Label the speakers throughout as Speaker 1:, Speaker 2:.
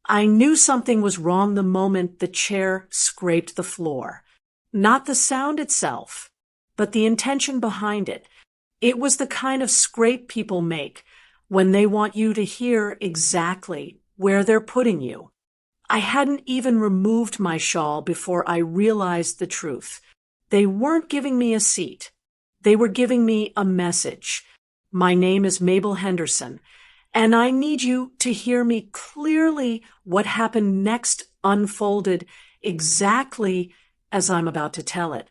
Speaker 1: I knew something was wrong the moment the chair scraped the floor. Not the sound itself, but the intention behind it. It was the kind of scrape people make when they want you to hear exactly where they're putting you. I hadn't even removed my shawl before I realized the truth. They weren't giving me a seat. They were giving me a message. My name is Mabel Henderson, and I need you to hear me clearly. What happened next unfolded exactly as I'm about to tell it.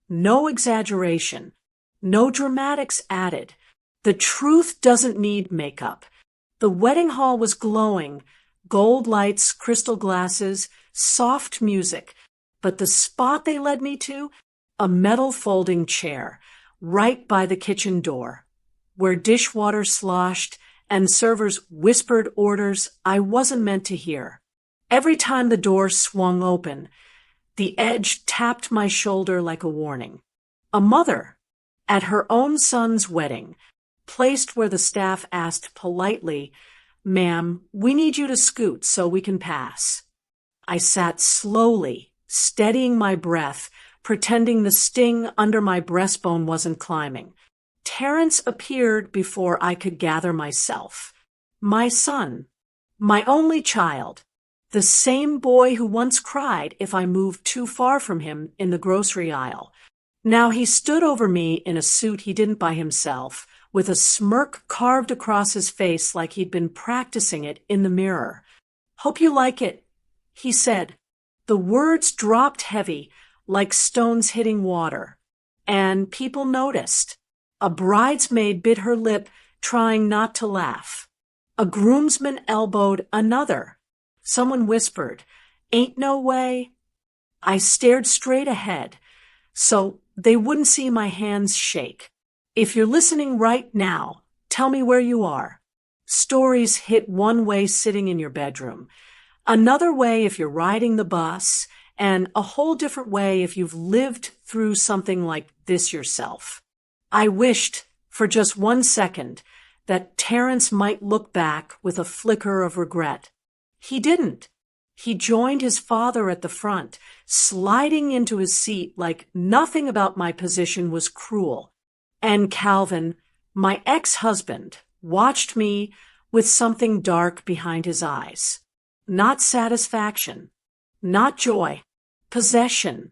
Speaker 1: No exaggeration, no dramatics added. The truth doesn't need makeup. The wedding hall was glowing, gold lights, crystal glasses, soft music, but the spot they led me to, a metal folding chair, right by the kitchen door, where dishwater sloshed and servers whispered orders I wasn't meant to hear. Every time the door swung open, the edge tapped my shoulder like a warning. A mother, at her own son's wedding, placed where the staff asked politely, "Ma'am, we need you to scoot so we can pass." I sat slowly, steadying my breath, pretending the sting under my breastbone wasn't climbing. Terrence appeared before I could gather myself. My son, my only child, the same boy who once cried if I moved too far from him in the grocery aisle. Now he stood over me in a suit he didn't buy himself, with a smirk carved across his face like he'd been practicing it in the mirror. "Hope you like it," he said. The words dropped heavy, like stones hitting water, and people noticed. A bridesmaid bit her lip, trying not to laugh. A groomsman elbowed another. Someone whispered, "Ain't no way." I stared straight ahead, so they wouldn't see my hands shake. If you're listening right now, tell me where you are. Stories hit one way sitting in your bedroom, another way if you're riding the bus, and a whole different way if you've lived through something like this yourself. I wished, for just 1 second, that Terrence might look back with a flicker of regret. He didn't. He joined his father at the front, sliding into his seat like nothing about my position was cruel. And Calvin, my ex-husband, watched me with something dark behind his eyes. Not satisfaction, not joy, possession,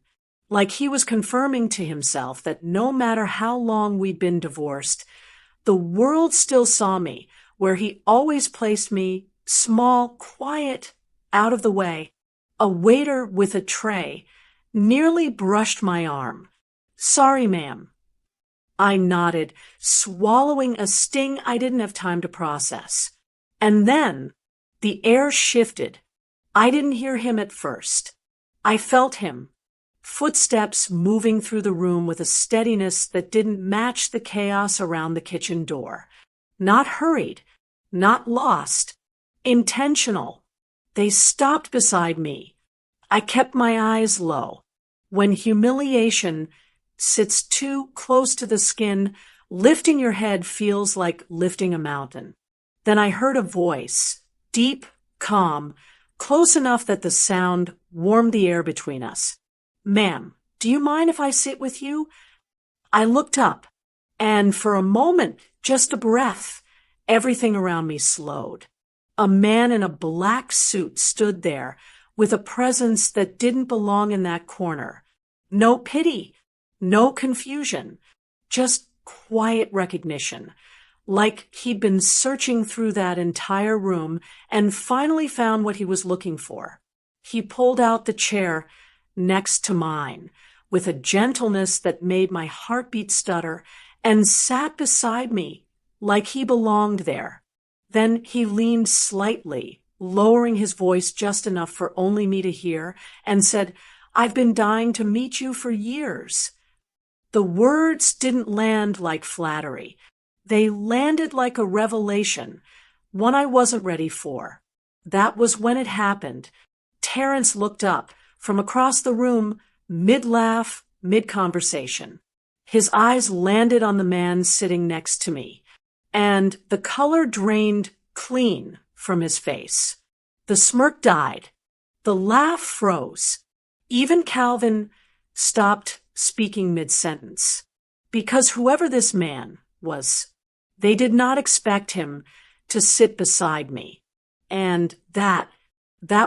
Speaker 1: like he was confirming to himself that no matter how long we'd been divorced, the world still saw me where he always placed me, small, quiet, out of the way. A waiter with a tray nearly brushed my arm. "Sorry, ma'am." I nodded, swallowing a sting I didn't have time to process. And then the air shifted. I didn't hear him at first. I felt him. Footsteps moving through the room with a steadiness that didn't match the chaos around the kitchen door. Not hurried, not lost, intentional. They stopped beside me. I kept my eyes low. When humiliation sits too close to the skin, lifting your head feels like lifting a mountain. Then I heard a voice, deep, calm, close enough that the sound warmed the air between us. "Ma'am, do you mind if I sit with you?" I looked up, and for a moment, just a breath, everything around me slowed. A man in a black suit stood there with a presence that didn't belong in that corner. No pity, no confusion, just quiet recognition, like he'd been searching through that entire room and finally found what he was looking for. He pulled out the chair next to mine with a gentleness that made my heartbeat stutter and sat beside me like he belonged there. Then he leaned slightly, lowering his voice just enough for only me to hear, and said, "I've been dying to meet you for years." The words didn't land like flattery. They landed like a revelation, one I wasn't ready for. That was when it happened. Terrence looked up from across the room, mid-laugh, mid-conversation. His eyes landed on the man sitting next to me, and the color drained clean from his face. The smirk died. The laugh froze. Even Calvin stopped speaking mid-sentence. Because whoever this man was, they did not expect him to sit beside me. And that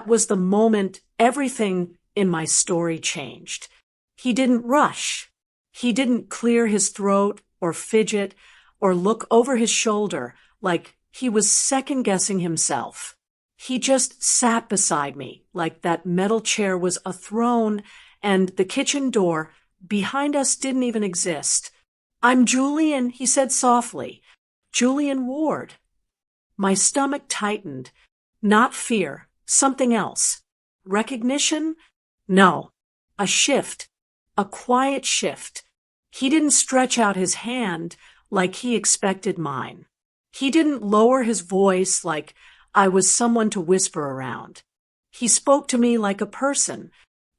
Speaker 1: was the moment everything in my story changed. He didn't rush. He didn't clear his throat or fidget or look over his shoulder like he was second-guessing himself. He just sat beside me like that metal chair was a throne and the kitchen door behind us didn't even exist. "I'm Julian," he said softly. "Julian Ward." My stomach tightened. Not fear, something else. Recognition? No. A shift. A quiet shift. He didn't stretch out his hand like he expected mine. He didn't lower his voice like I was someone to whisper around. He spoke to me like a person,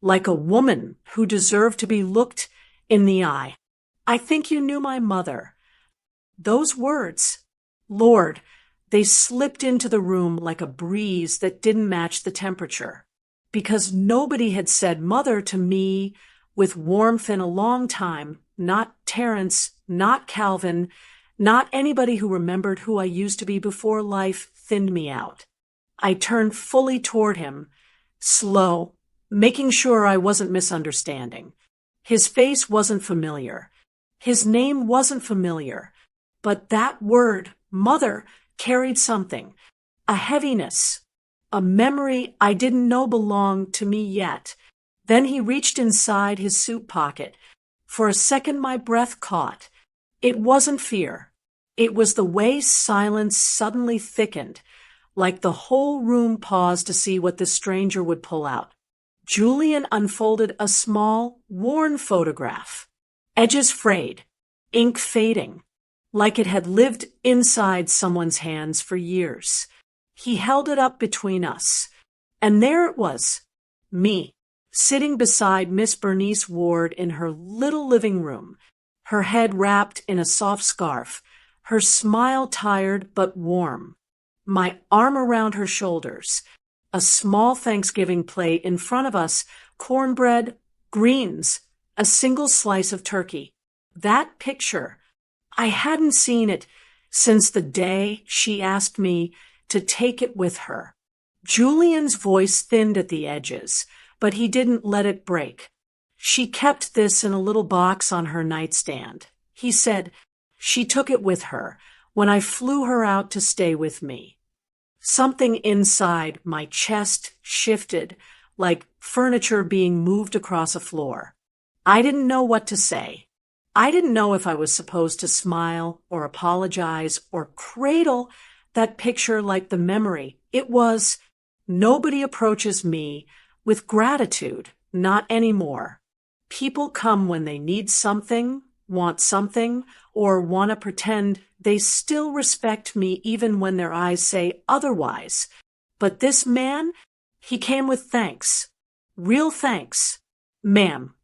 Speaker 1: like a woman who deserved to be looked in the eye. "I think you knew my mother." Those words, Lord, they slipped into the room like a breeze that didn't match the temperature. Because nobody had said mother to me with warmth in a long time, not Terence, not Calvin, not anybody who remembered who I used to be before life thinned me out. I turned fully toward him, slow, making sure I wasn't misunderstanding. His face wasn't familiar. His name wasn't familiar. But that word, mother, carried something, a heaviness, a memory I didn't know belonged to me yet. Then he reached inside his suit pocket. For a second my breath caught. It wasn't fear. It was the way silence suddenly thickened, like the whole room paused to see what the stranger would pull out. Julian unfolded a small, worn photograph. Edges frayed, ink fading, like it had lived inside someone's hands for years. He held it up between us, and there it was, me, sitting beside Miss Bernice Ward in her little living room, her head wrapped in a soft scarf, her smile tired but warm, my arm around her shoulders, a small Thanksgiving plate in front of us, cornbread, greens, a single slice of turkey. That picture, I hadn't seen it since the day she asked me to take it with her. Julian's voice thinned at the edges, but he didn't let it break. "She kept this in a little box on her nightstand," he said. "She took it with her when I flew her out to stay with me." Something inside my chest shifted, like furniture being moved across a floor. I didn't know what to say. I didn't know if I was supposed to smile or apologize or cradle that picture like the memory. It was, nobody approaches me with gratitude, not anymore. People come when they need something, want something, or want to pretend they still respect me even when their eyes say otherwise. But this man, he came with thanks. Real thanks. "Ma'am,"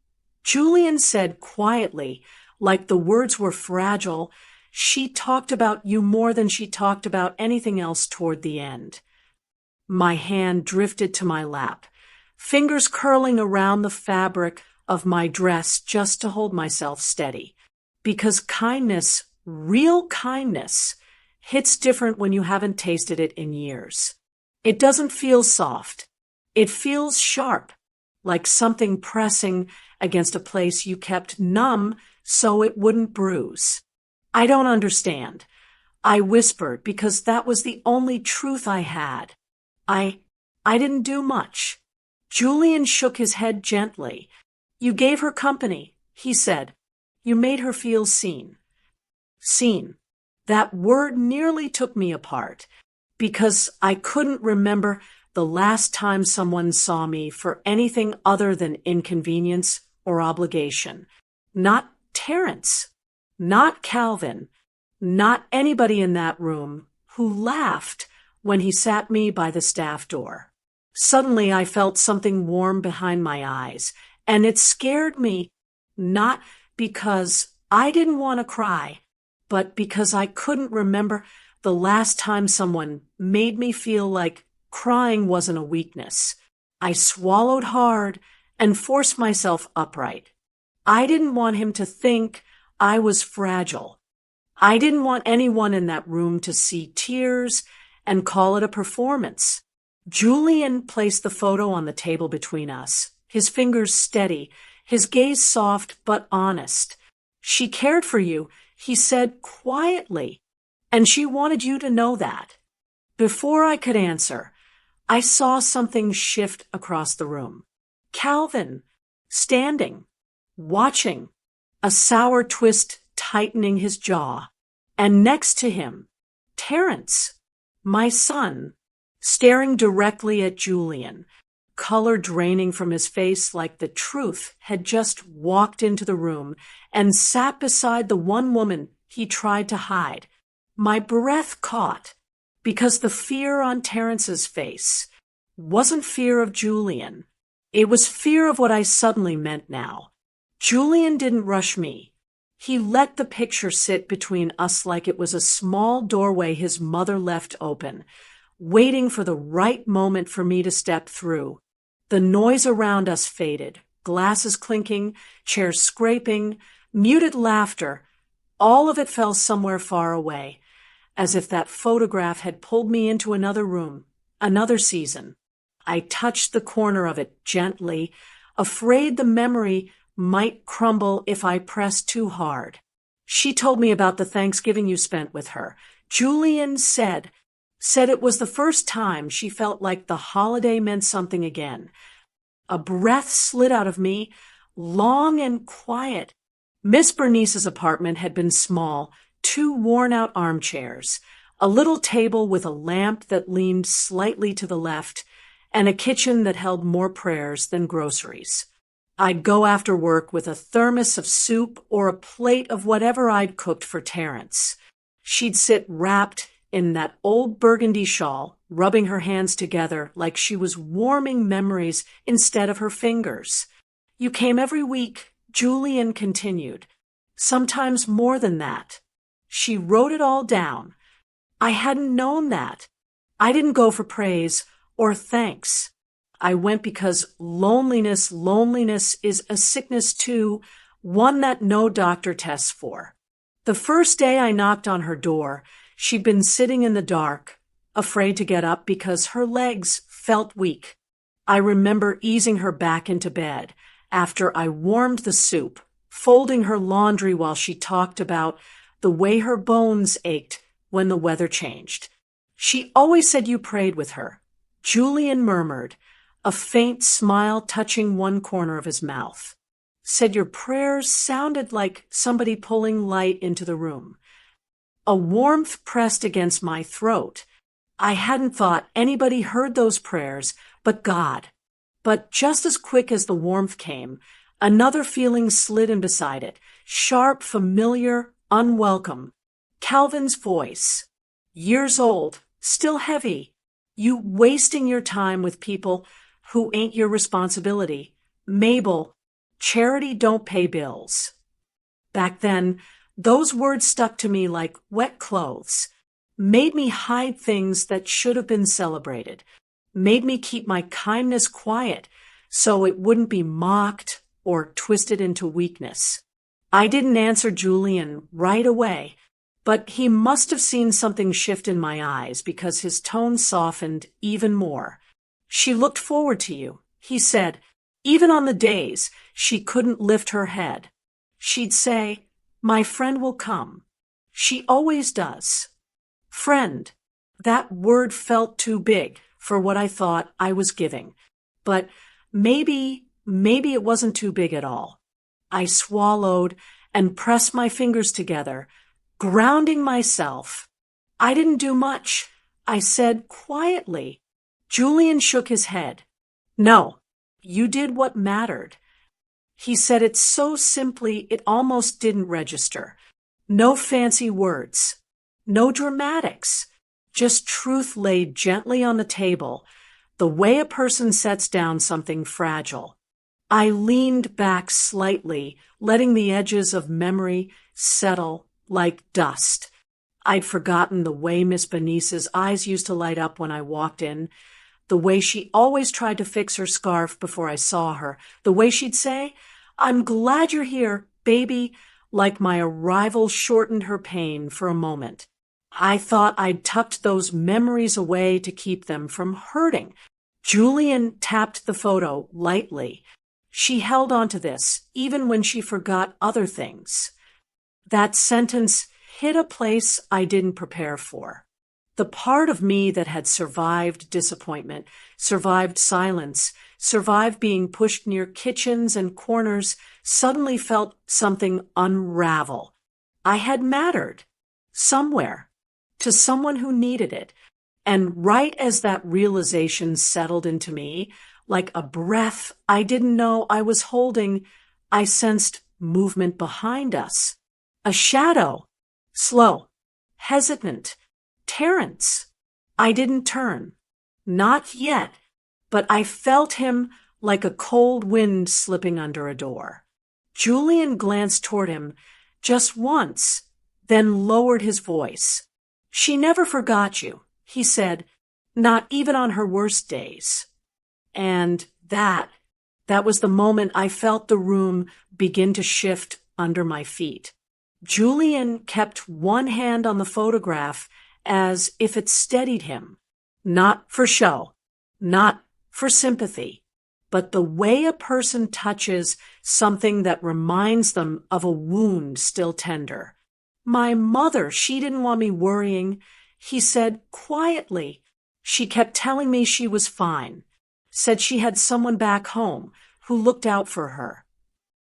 Speaker 1: Julian said quietly, like the words were fragile, "she talked about you more than she talked about anything else toward the end." My hand drifted to my lap, fingers curling around the fabric of my dress just to hold myself steady. Because kindness, real kindness, hits different when you haven't tasted it in years. It doesn't feel soft. It feels sharp, like something pressing against a place you kept numb so it wouldn't bruise. "I don't understand," I whispered, because that was the only truth I had. I didn't do much." Julian shook his head gently. "You gave her company," he said. "You made her feel seen." Seen. That word nearly took me apart, because I couldn't remember the last time someone saw me for anything other than inconvenience or obligation. Not Terence, not Calvin, not anybody in that room who laughed when he sat me by the staff door. Suddenly I felt something warm behind my eyes, and it scared me, not because I didn't want to cry, but because I couldn't remember the last time someone made me feel like crying wasn't a weakness. I swallowed hard and forced myself upright. I didn't want him to think I was fragile. I didn't want anyone in that room to see tears and call it a performance. Julian placed the photo on the table between us, his fingers steady, his gaze soft but honest. "She cared for you," he said quietly, "and she wanted you to know that." Before I could answer, I saw something shift across the room. Calvin, standing, watching, a sour twist tightening his jaw. And next to him, Terrence, my son, staring directly at Julian, color draining from his face like the truth had just walked into the room and sat beside the one woman he tried to hide. My breath caught because the fear on Terrence's face wasn't fear of Julian. It was fear of what I suddenly meant now. Julian didn't rush me. He let the picture sit between us like it was a small doorway his mother left open, waiting for the right moment for me to step through. The noise around us faded, glasses clinking, chairs scraping, muted laughter. All of it fell somewhere far away, as if that photograph had pulled me into another room, another season. I touched the corner of it gently, afraid the memory might crumble if I pressed too hard. "She told me about the Thanksgiving you spent with her. Julian said it was the first time she felt like the holiday meant something again." A breath slid out of me, long and quiet. Miss Bernice's apartment had been small, 2 worn-out armchairs, a little table with a lamp that leaned slightly to the left, and a kitchen that held more prayers than groceries. I'd go after work with a thermos of soup or a plate of whatever I'd cooked for Terrence. She'd sit wrapped in that old burgundy shawl, rubbing her hands together like she was warming memories instead of her fingers. "You came every week," Julian continued. "Sometimes more than that." She wrote it all down. I hadn't known that. I didn't go for praise or thanks. I went because loneliness is a sickness too, one that no doctor tests for. The first day I knocked on her door, she'd been sitting in the dark, afraid to get up because her legs felt weak. I remember easing her back into bed after I warmed the soup, folding her laundry while she talked about the way her bones ached when the weather changed. "She always said you prayed with her," Julian murmured, a faint smile touching one corner of his mouth. "Said your prayers sounded like somebody pulling light into the room." A warmth pressed against my throat. I hadn't thought anybody heard those prayers but God. But just as quick as the warmth came, another feeling slid in beside it, sharp, familiar, unwelcome. Calvin's voice. Years old, still heavy. "You wasting your time with people who ain't your responsibility. Mabel, charity don't pay bills." Back then, those words stuck to me like wet clothes, made me hide things that should have been celebrated, made me keep my kindness quiet so it wouldn't be mocked or twisted into weakness. I didn't answer Julian right away, but he must have seen something shift in my eyes because his tone softened even more. "She looked forward to you," he said, even on the days she couldn't lift her head. She'd say, "My friend will come." She always does. Friend. That word felt too big for what I thought I was giving. But maybe it wasn't too big at all. I swallowed and pressed my fingers together, grounding myself. "I didn't do much," I said quietly. Julian shook his head. "No, you did what mattered." He said it so simply it almost didn't register. No fancy words. No dramatics. Just truth laid gently on the table, the way a person sets down something fragile. I leaned back slightly, letting the edges of memory settle like dust. I'd forgotten the way Miss Bernice's eyes used to light up when I walked in, the way she always tried to fix her scarf before I saw her, the way she'd say, "I'm glad you're here, baby," like my arrival shortened her pain for a moment. I thought I'd tucked those memories away to keep them from hurting. Julian tapped the photo lightly. She held on to this, even when she forgot other things. That sentence hit a place I didn't prepare for. The part of me that had survived disappointment, survived silence, survived being pushed near kitchens and corners, suddenly felt something unravel. I had mattered. Somewhere. To someone who needed it. And right as that realization settled into me, like a breath I didn't know I was holding, I sensed movement behind us. A shadow. Slow. Hesitant. Terrence. I didn't turn. Not yet. But I felt him like a cold wind slipping under a door. Julian glanced toward him just once, then lowered his voice. "She never forgot you," he said, "not even on her worst days." And that was the moment I felt the room begin to shift under my feet. Julian kept one hand on the photograph as if it steadied him, not for show, not for sympathy, but the way a person touches something that reminds them of a wound still tender. "My mother, she didn't want me worrying," he said quietly. "She kept telling me she was fine, said she had someone back home who looked out for her."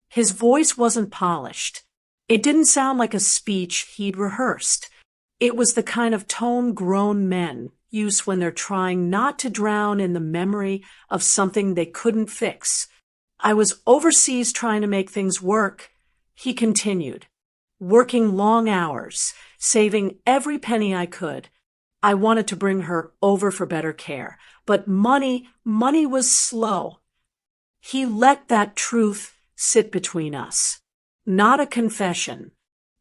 Speaker 1: His voice wasn't polished. It didn't sound like a speech he'd rehearsed. It was the kind of tone grown men use when they're trying not to drown in the memory of something they couldn't fix. "I was overseas trying to make things work," he continued. "Working long hours, saving every penny I could. I wanted to bring her over for better care, but money was slow." He let that truth sit between us. Not a confession,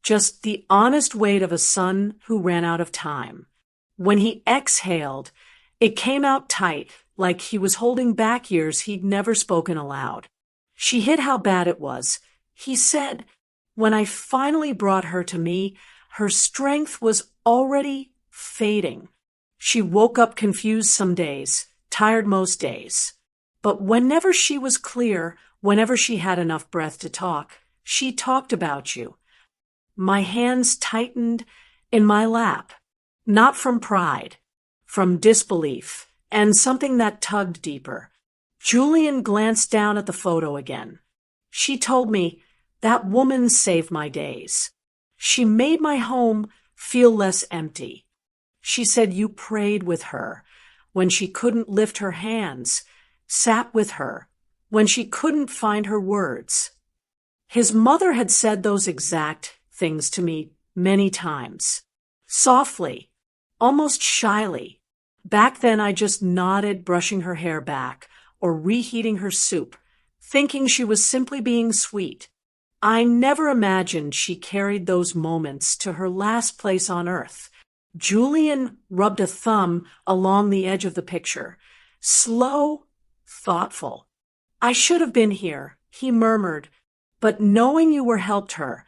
Speaker 1: just the honest weight of a son who ran out of time. When he exhaled, it came out tight, like he was holding back years he'd never spoken aloud. "She hid how bad it was," he said. "When I finally brought her to me, her strength was already fading. She woke up confused some days, tired most days. But whenever she was clear, whenever she had enough breath to talk, she talked about you." My hands tightened in my lap, not from pride, from disbelief, and something that tugged deeper. Julian glanced down at the photo again. "She told me, 'That woman saved my days. She made my home feel less empty.' She said you prayed with her when she couldn't lift her hands, sat with her when she couldn't find her words." His mother had said those exact things to me many times. Softly, almost shyly. Back then I just nodded, brushing her hair back or reheating her soup, thinking she was simply being sweet. I never imagined she carried those moments to her last place on earth. Julian rubbed a thumb along the edge of the picture. Slow, thoughtful. "I should have been here," he murmured, "but knowing you were helped her,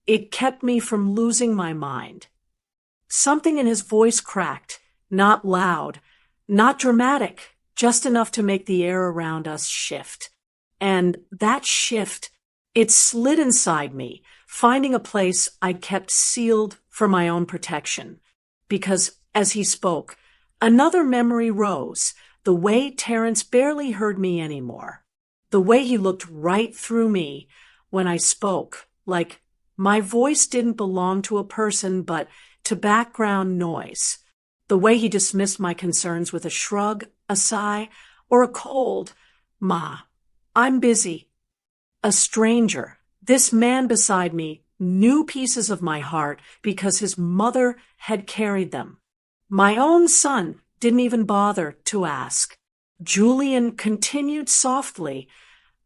Speaker 1: it kept me from losing my mind." Something in his voice cracked, not loud, not dramatic, just enough to make the air around us shift. And that shift, it slid inside me, finding a place I'd kept sealed for my own protection. Because as he spoke, another memory rose, the way Terrence barely heard me anymore. The way he looked right through me when I spoke, like my voice didn't belong to a person but to background noise. The way he dismissed my concerns with a shrug, a sigh, or a cold, "Ma, I'm busy." A stranger, this man beside me, knew pieces of my heart because his mother had carried them. My own son didn't even bother to ask. Julian continued softly,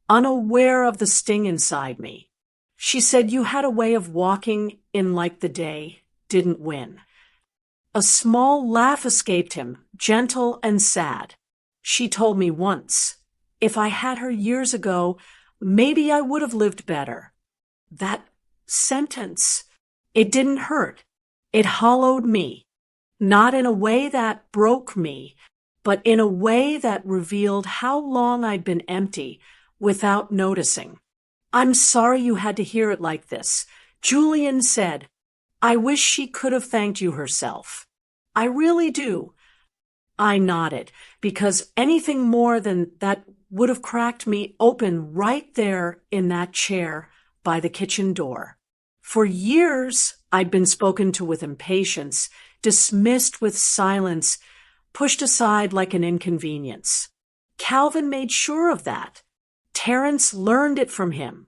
Speaker 1: unaware of the sting inside me. "She said you had a way of walking in like the day didn't win." A small laugh escaped him, gentle and sad. She told me once, if I had her years ago, maybe I would have lived better. That sentence, it didn't hurt. It hollowed me. Not in a way that broke me, but in a way that revealed how long I'd been empty without noticing. I'm sorry you had to hear it like this, Julian said. I wish she could have thanked you herself. I really do. I nodded, because anything more than that would have cracked me open right there in that chair by the kitchen door. For years, I'd been spoken to with impatience, dismissed with silence, pushed aside like an inconvenience. Calvin made sure of that. Terence learned it from him.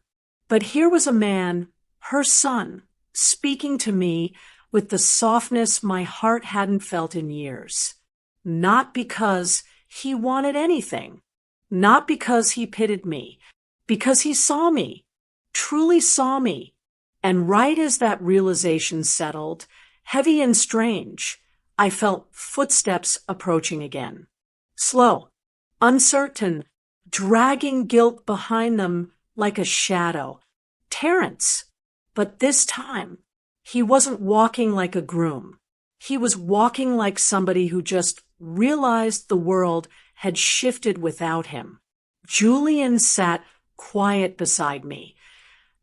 Speaker 1: But here was a man, her son, speaking to me with the softness my heart hadn't felt in years. Not because he wanted anything. Not because he pitied me. Because he saw me. Truly saw me. And right as that realization settled, heavy and strange, I felt footsteps approaching again. Slow, uncertain, dragging guilt behind them like a shadow. Terence. But this time, he wasn't walking like a groom. He was walking like somebody who just realized the world had shifted without him. Julian sat quiet beside me.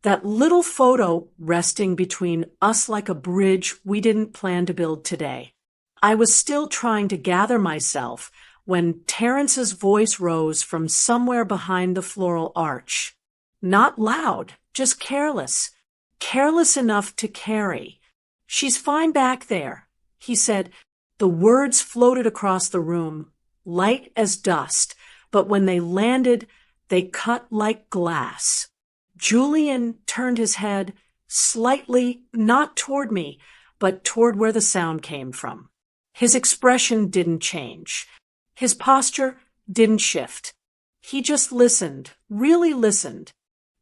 Speaker 1: That little photo resting between us like a bridge we didn't plan to build today. I was still trying to gather myself when Terence's voice rose from somewhere behind the floral arch. Not loud, just careless. Careless enough to carry. She's fine back there, he said. The words floated across the room, light as dust, but when they landed, they cut like glass. Julian turned his head slightly, not toward me, but toward where the sound came from. His expression didn't change. His posture didn't shift. He just listened, really listened.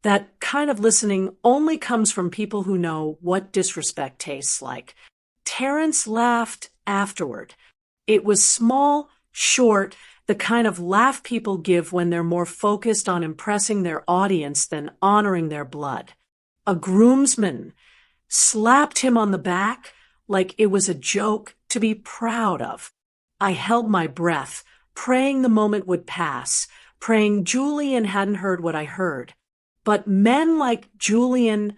Speaker 1: That kind of listening only comes from people who know what disrespect tastes like. Terence laughed afterward. It was small, short, the kind of laugh people give when they're more focused on impressing their audience than honoring their blood. A groomsman slapped him on the back like it was a joke to be proud of. I held my breath, praying the moment would pass, praying Julian hadn't heard what I heard. But men like Julian,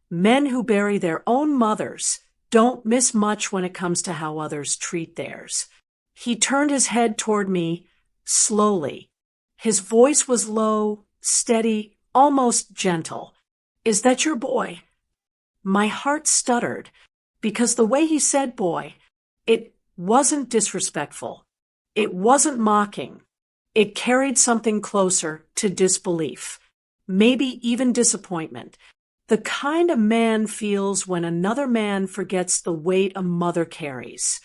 Speaker 1: men who bury their own mothers, don't miss much when it comes to how others treat theirs. He turned his head toward me, slowly. His voice was low, steady, almost gentle. Is that your boy? My heart stuttered, because the way he said boy, it wasn't disrespectful. It wasn't mocking. It carried something closer to disbelief, maybe even disappointment. The kind a man feels when another man forgets the weight a mother carries.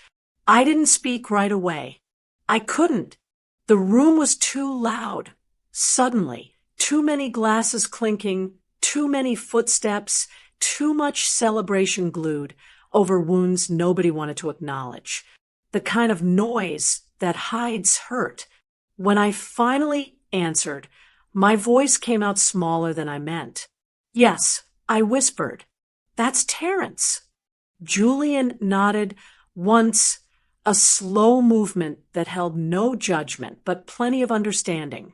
Speaker 1: I didn't speak right away. I couldn't. The room was too loud. Suddenly, too many glasses clinking, too many footsteps, too much celebration glued over wounds nobody wanted to acknowledge. The kind of noise that hides hurt. When I finally answered, my voice came out smaller than I meant. Yes, I whispered. That's Terence. Julian nodded once, a slow movement that held no judgment, but plenty of understanding.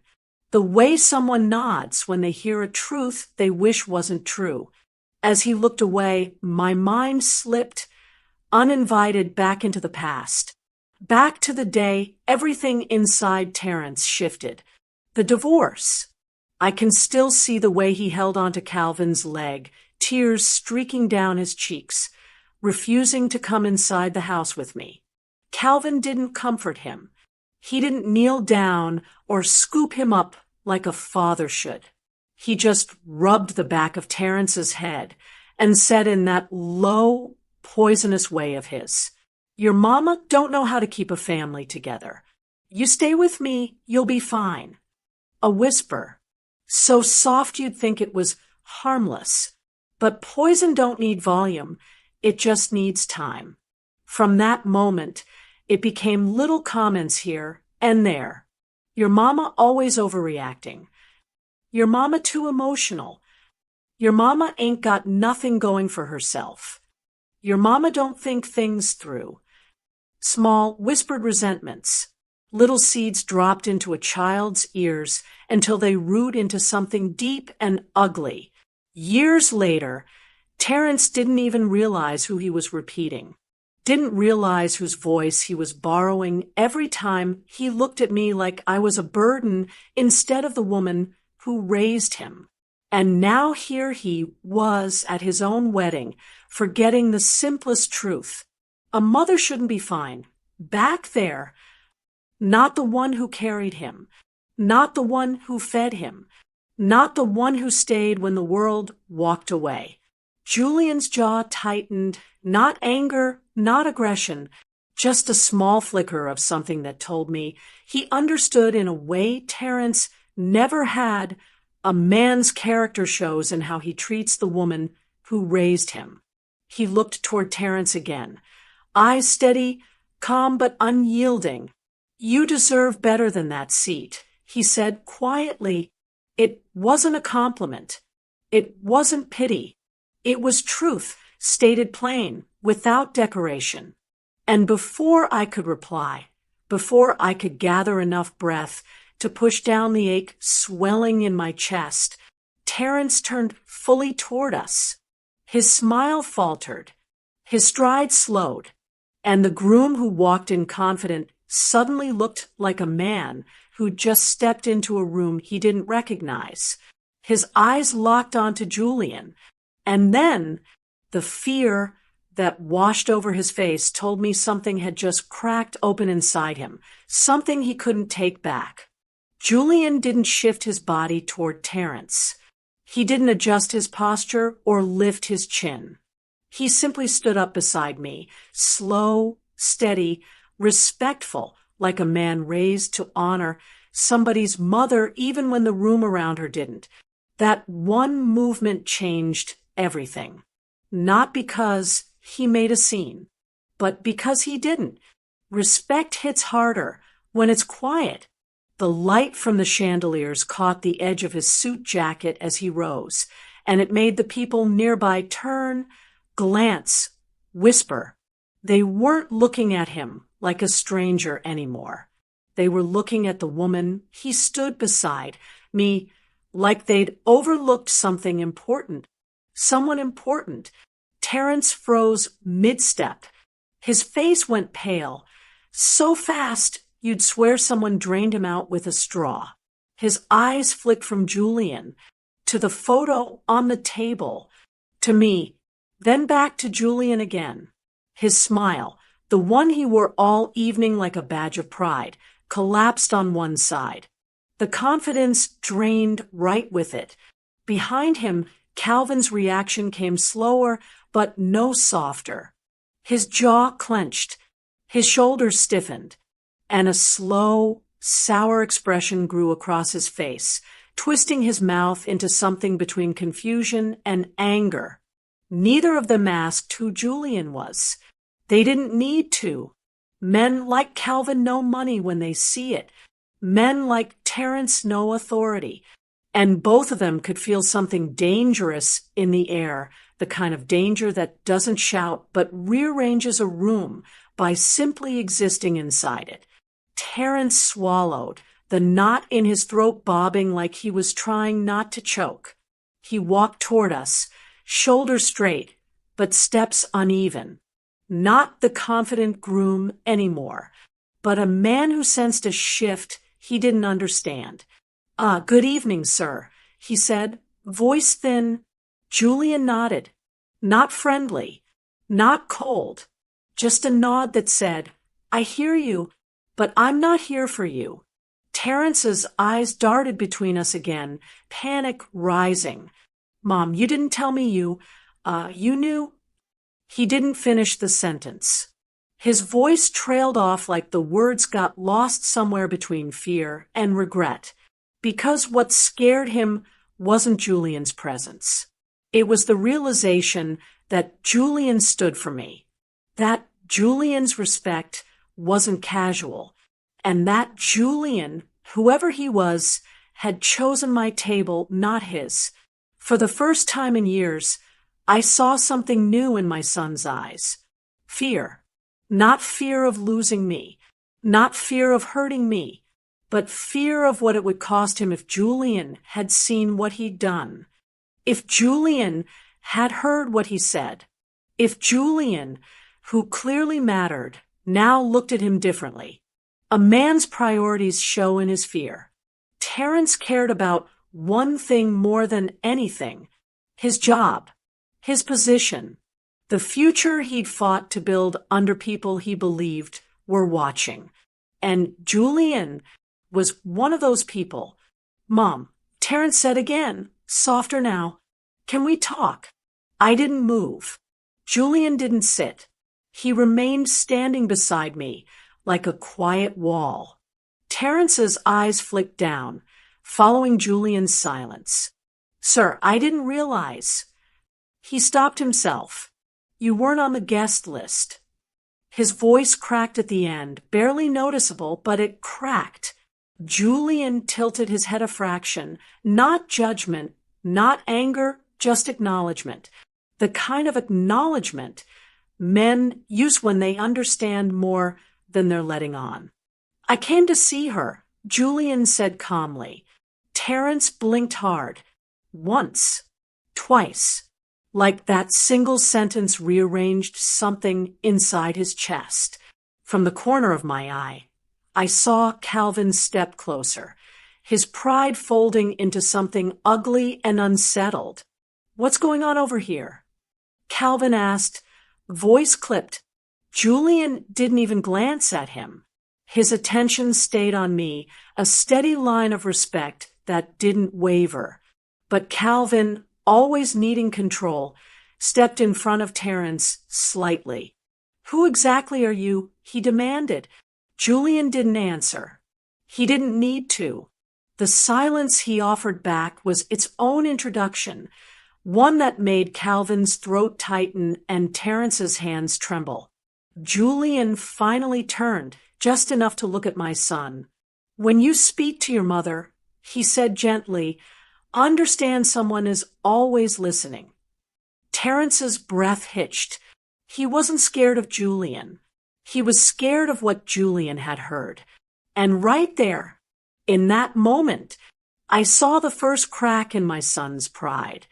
Speaker 1: The way someone nods when they hear a truth they wish wasn't true. As he looked away, my mind slipped, uninvited, back into the past. Back to the day everything inside Terence shifted. The divorce. I can still see the way he held onto Calvin's leg, tears streaking down his cheeks, refusing to come inside the house with me. Calvin didn't comfort him. He didn't kneel down or scoop him up like a father should. He just rubbed the back of Terence's head and said in that low, poisonous way of his, "Your mama don't know how to keep a family together. You stay with me, you'll be fine." A whisper, so soft you'd think it was harmless. But poison don't need volume, it just needs time. From that moment, it became little comments here and there. Your mama always overreacting. Your mama too emotional. Your mama ain't got nothing going for herself. Your mama don't think things through. Small, whispered resentments. Little seeds dropped into a child's ears until they root into something deep and ugly. Years later, Terrence didn't even realize who he was repeating. Didn't realize whose voice he was borrowing every time he looked at me like I was a burden instead of the woman who raised him. And now here he was at his own wedding, forgetting the simplest truth. A mother shouldn't be fine. Back there, not the one who carried him, not the one who fed him, not the one who stayed when the world walked away. Julian's jaw tightened, not anger, not aggression, just a small flicker of something that told me he understood in a way Terrence never had. A man's character shows in how he treats the woman who raised him. He looked toward Terrence again, eyes steady, calm but unyielding. You deserve better than that seat, he said quietly. It wasn't a compliment. It wasn't pity. It was truth, stated plain, without decoration. And before I could reply, before I could gather enough breath to push down the ache swelling in my chest, Terrence turned fully toward us. His smile faltered, his stride slowed, and the groom who walked in confident suddenly looked like a man who'd just stepped into a room he didn't recognize. His eyes locked onto Julian, and then the fear that washed over his face told me something had just cracked open inside him, something he couldn't take back. Julian didn't shift his body toward Terrence. He didn't adjust his posture or lift his chin. He simply stood up beside me, slow, steady, respectful, like a man raised to honor somebody's mother even when the room around her didn't. That one movement changed everything. Not because he made a scene, but because he didn't. Respect hits harder when it's quiet. The light from the chandeliers caught the edge of his suit jacket as he rose, and it made the people nearby turn, glance, whisper. They weren't looking at him like a stranger anymore. They were looking at the woman he stood beside, me, like they'd overlooked something important. Someone important. Terrence froze mid-step. His face went pale, so fast you'd swear someone drained him out with a straw. His eyes flicked from Julian to the photo on the table, to me, then back to Julian again. His smile, the one he wore all evening like a badge of pride, collapsed on one side. The confidence drained right with it. Behind him, Calvin's reaction came slower, but no softer. His jaw clenched, his shoulders stiffened, and a slow, sour expression grew across his face, twisting his mouth into something between confusion and anger. Neither of them asked who Julian was. They didn't need to. Men like Calvin know money when they see it. Men like Terrence know authority. And both of them could feel something dangerous in the air, the kind of danger that doesn't shout but rearranges a room by simply existing inside it. Terrence swallowed, the knot in his throat bobbing like he was trying not to choke. He walked toward us, shoulders straight, but steps uneven. Not the confident groom anymore, but a man who sensed a shift he didn't understand. Good evening, sir, he said, voice thin. Julian nodded. Not friendly, not cold, just a nod that said, I hear you, but I'm not here for you. Terrence's eyes darted between us again, panic rising. Mom, you didn't tell me you knew? He didn't finish the sentence. His voice trailed off like the words got lost somewhere between fear and regret, because what scared him wasn't Julian's presence. It was the realization that Julian stood for me, that Julian's respect wasn't casual, and that Julian Whoever he was had chosen my table, not his. For the first time in years, I saw something new in my son's eyes. Fear. Not fear of losing me, not fear of hurting me, but fear of what it would cost him if Julian had seen what he'd done. If Julian had heard what he said. If Julian, who clearly mattered, now looked at him differently. A man's priorities show in his fear. Terrence cared about one thing more than anything: his job, his position, the future he'd fought to build under people he believed were watching. And Julian was one of those people. "Mom," Terrence said again, softer now, "can we talk?" I didn't move. Julian didn't sit. He remained standing beside me like a quiet wall. Terrence's eyes flicked down, following Julian's silence. "Sir, I didn't realize." He stopped himself. "You weren't on the guest list." His voice cracked at the end, barely noticeable, but it cracked. Julian tilted his head a fraction, not judgment, not anger, just acknowledgement. The kind of acknowledgement men use when they understand more than they're letting on. "I came to see her," Julian said calmly. Terrence blinked hard. Once. Twice. Like that single sentence rearranged something inside his chest. From the corner of my eye, I saw Calvin step closer, his pride folding into something ugly and unsettled. "What's going on over here?" Calvin asked, voice clipped. Julian didn't even glance at him. His attention stayed on me, a steady line of respect that didn't waver. But Calvin, always needing control, stepped in front of Terrence slightly. "Who exactly are you?" he demanded. Julian didn't answer. He didn't need to. The silence he offered back was its own introduction, one that made Calvin's throat tighten and Terrence's hands tremble. Julian finally turned, just enough to look at my son. "When you speak to your mother," he said gently, "understand someone is always listening." Terrence's breath hitched. He wasn't scared of Julian. He was scared of what Julian had heard. And right there, in that moment, I saw the first crack in my son's pride.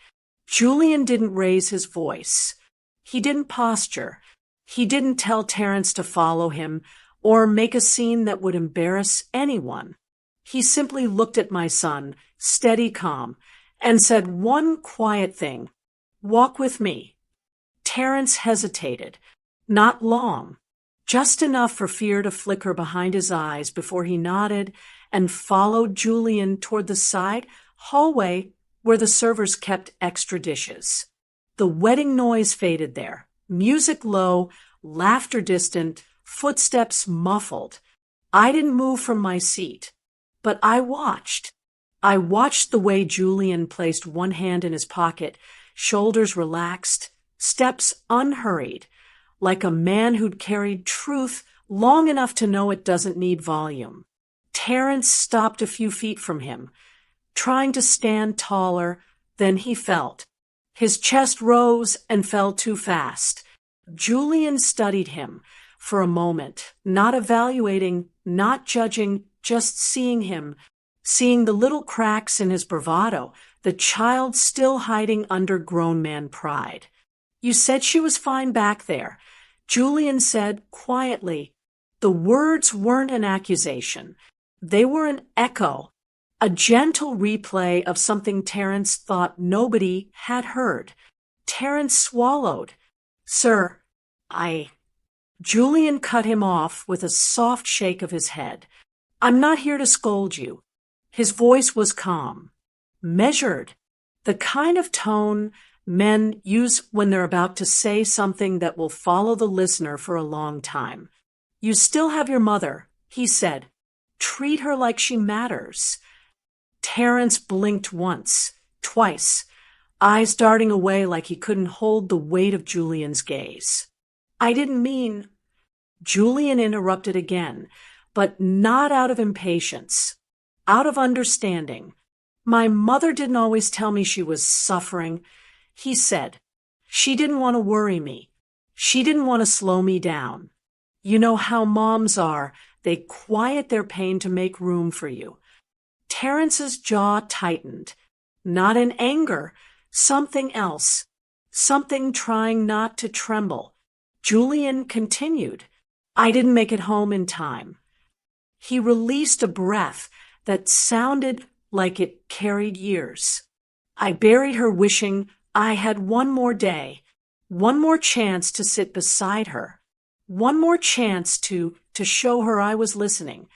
Speaker 1: Julian didn't raise his voice. He didn't posture. He didn't tell Terrence to follow him or make a scene that would embarrass anyone. He simply looked at my son, steady, calm, and said one quiet thing: "Walk with me." Terrence hesitated. Not long. Just enough for fear to flicker behind his eyes before he nodded and followed Julian toward the side hallway where the servers kept extra dishes. The wedding noise faded there. Music low, laughter distant, footsteps muffled. I didn't move from my seat, but I watched. I watched the way Julian placed one hand in his pocket, shoulders relaxed, steps unhurried, like a man who'd carried truth long enough to know it doesn't need volume. Terrence stopped a few feet from him, trying to stand taller than he felt. His chest rose and fell too fast. Julian studied him for a moment, not evaluating, not judging, just seeing him, seeing the little cracks in his bravado, the child still hiding under grown man pride. "You said she was fine back there," Julian said quietly. The words weren't an accusation. They were an echo, a gentle replay of something Terrence thought nobody had heard. Terrence swallowed. "Sir, Julian cut him off with a soft shake of his head. "I'm not here to scold you." His voice was calm, measured, the kind of tone men use when they're about to say something that will follow the listener for a long time. "You still have your mother," he said. "Treat her like she matters." Terrence blinked once, twice, eyes darting away like he couldn't hold the weight of Julian's gaze. "I didn't mean—" Julian interrupted again, but not out of impatience. out of understanding. My mother didn't always tell me she was suffering. He said, she didn't want to worry me. She didn't want to slow me down. You know how moms are. They quiet their pain to make room for you. Terrence's jaw tightened. Not in anger, something else. Something trying not to tremble. Julian continued. I didn't make it home in time. He released a breath that sounded like it carried years. I buried her wishing I had one more day, one more chance to sit beside her, one more chance to show her I was listening.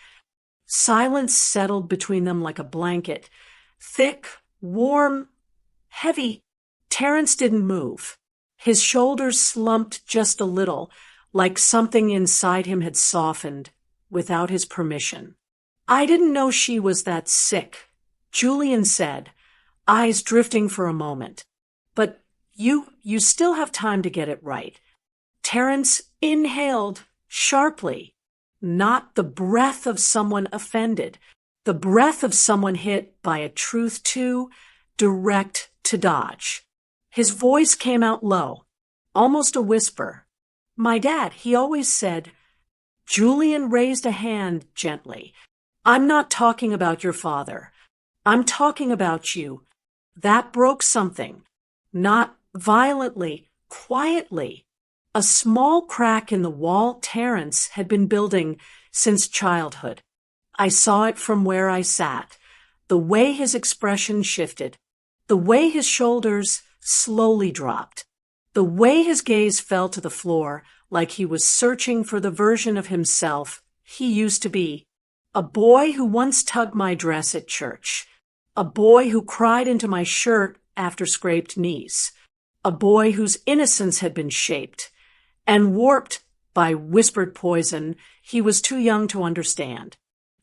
Speaker 1: Silence settled between them like a blanket. Thick, warm, heavy. Terrence didn't move. His shoulders slumped just a little, like something inside him had softened, without his permission. I didn't know she was that sick, Julian said, eyes drifting for a moment. But you still have time to get it right. Terrence inhaled sharply, not the breath of someone offended, the breath of someone hit by a truth too direct to dodge. His voice came out low, almost a whisper. My dad, he always said. Julian raised a hand gently. I'm not talking about your father. I'm talking about you. That broke something. Not violently, quietly. A small crack in the wall Terrence had been building since childhood. I saw it from where I sat. The way his expression shifted. The way his shoulders slowly dropped. The way his gaze fell to the floor like he was searching for the version of himself he used to be. A boy who once tugged my dress at church. A boy who cried into my shirt after scraped knees. A boy whose innocence had been shaped and warped by whispered poison he was too young to understand.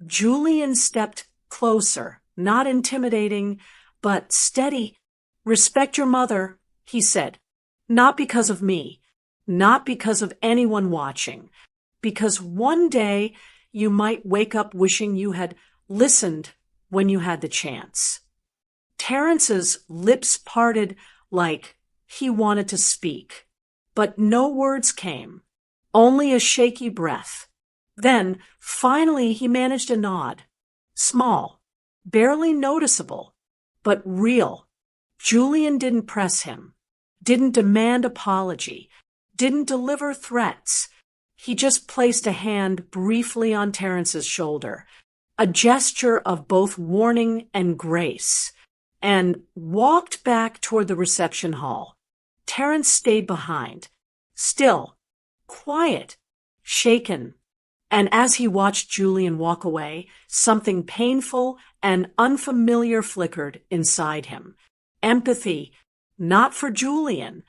Speaker 1: Julian stepped closer, not intimidating, but steady. Respect your mother, he said. Not because of me, not because of anyone watching, because one day you might wake up wishing you had listened when you had the chance. Terrence's lips parted like he wanted to speak, but no words came, only a shaky breath. Then, finally, he managed a nod. Small, barely noticeable, but real. Julian didn't press him, didn't demand apology, didn't deliver threats. He just placed a hand briefly on Terrence's shoulder, a gesture of both warning and grace, and walked back toward the reception hall. Terrence stayed behind, still, quiet, shaken. And as he watched Julian walk away, something painful and unfamiliar flickered inside him. Empathy, not for Julian,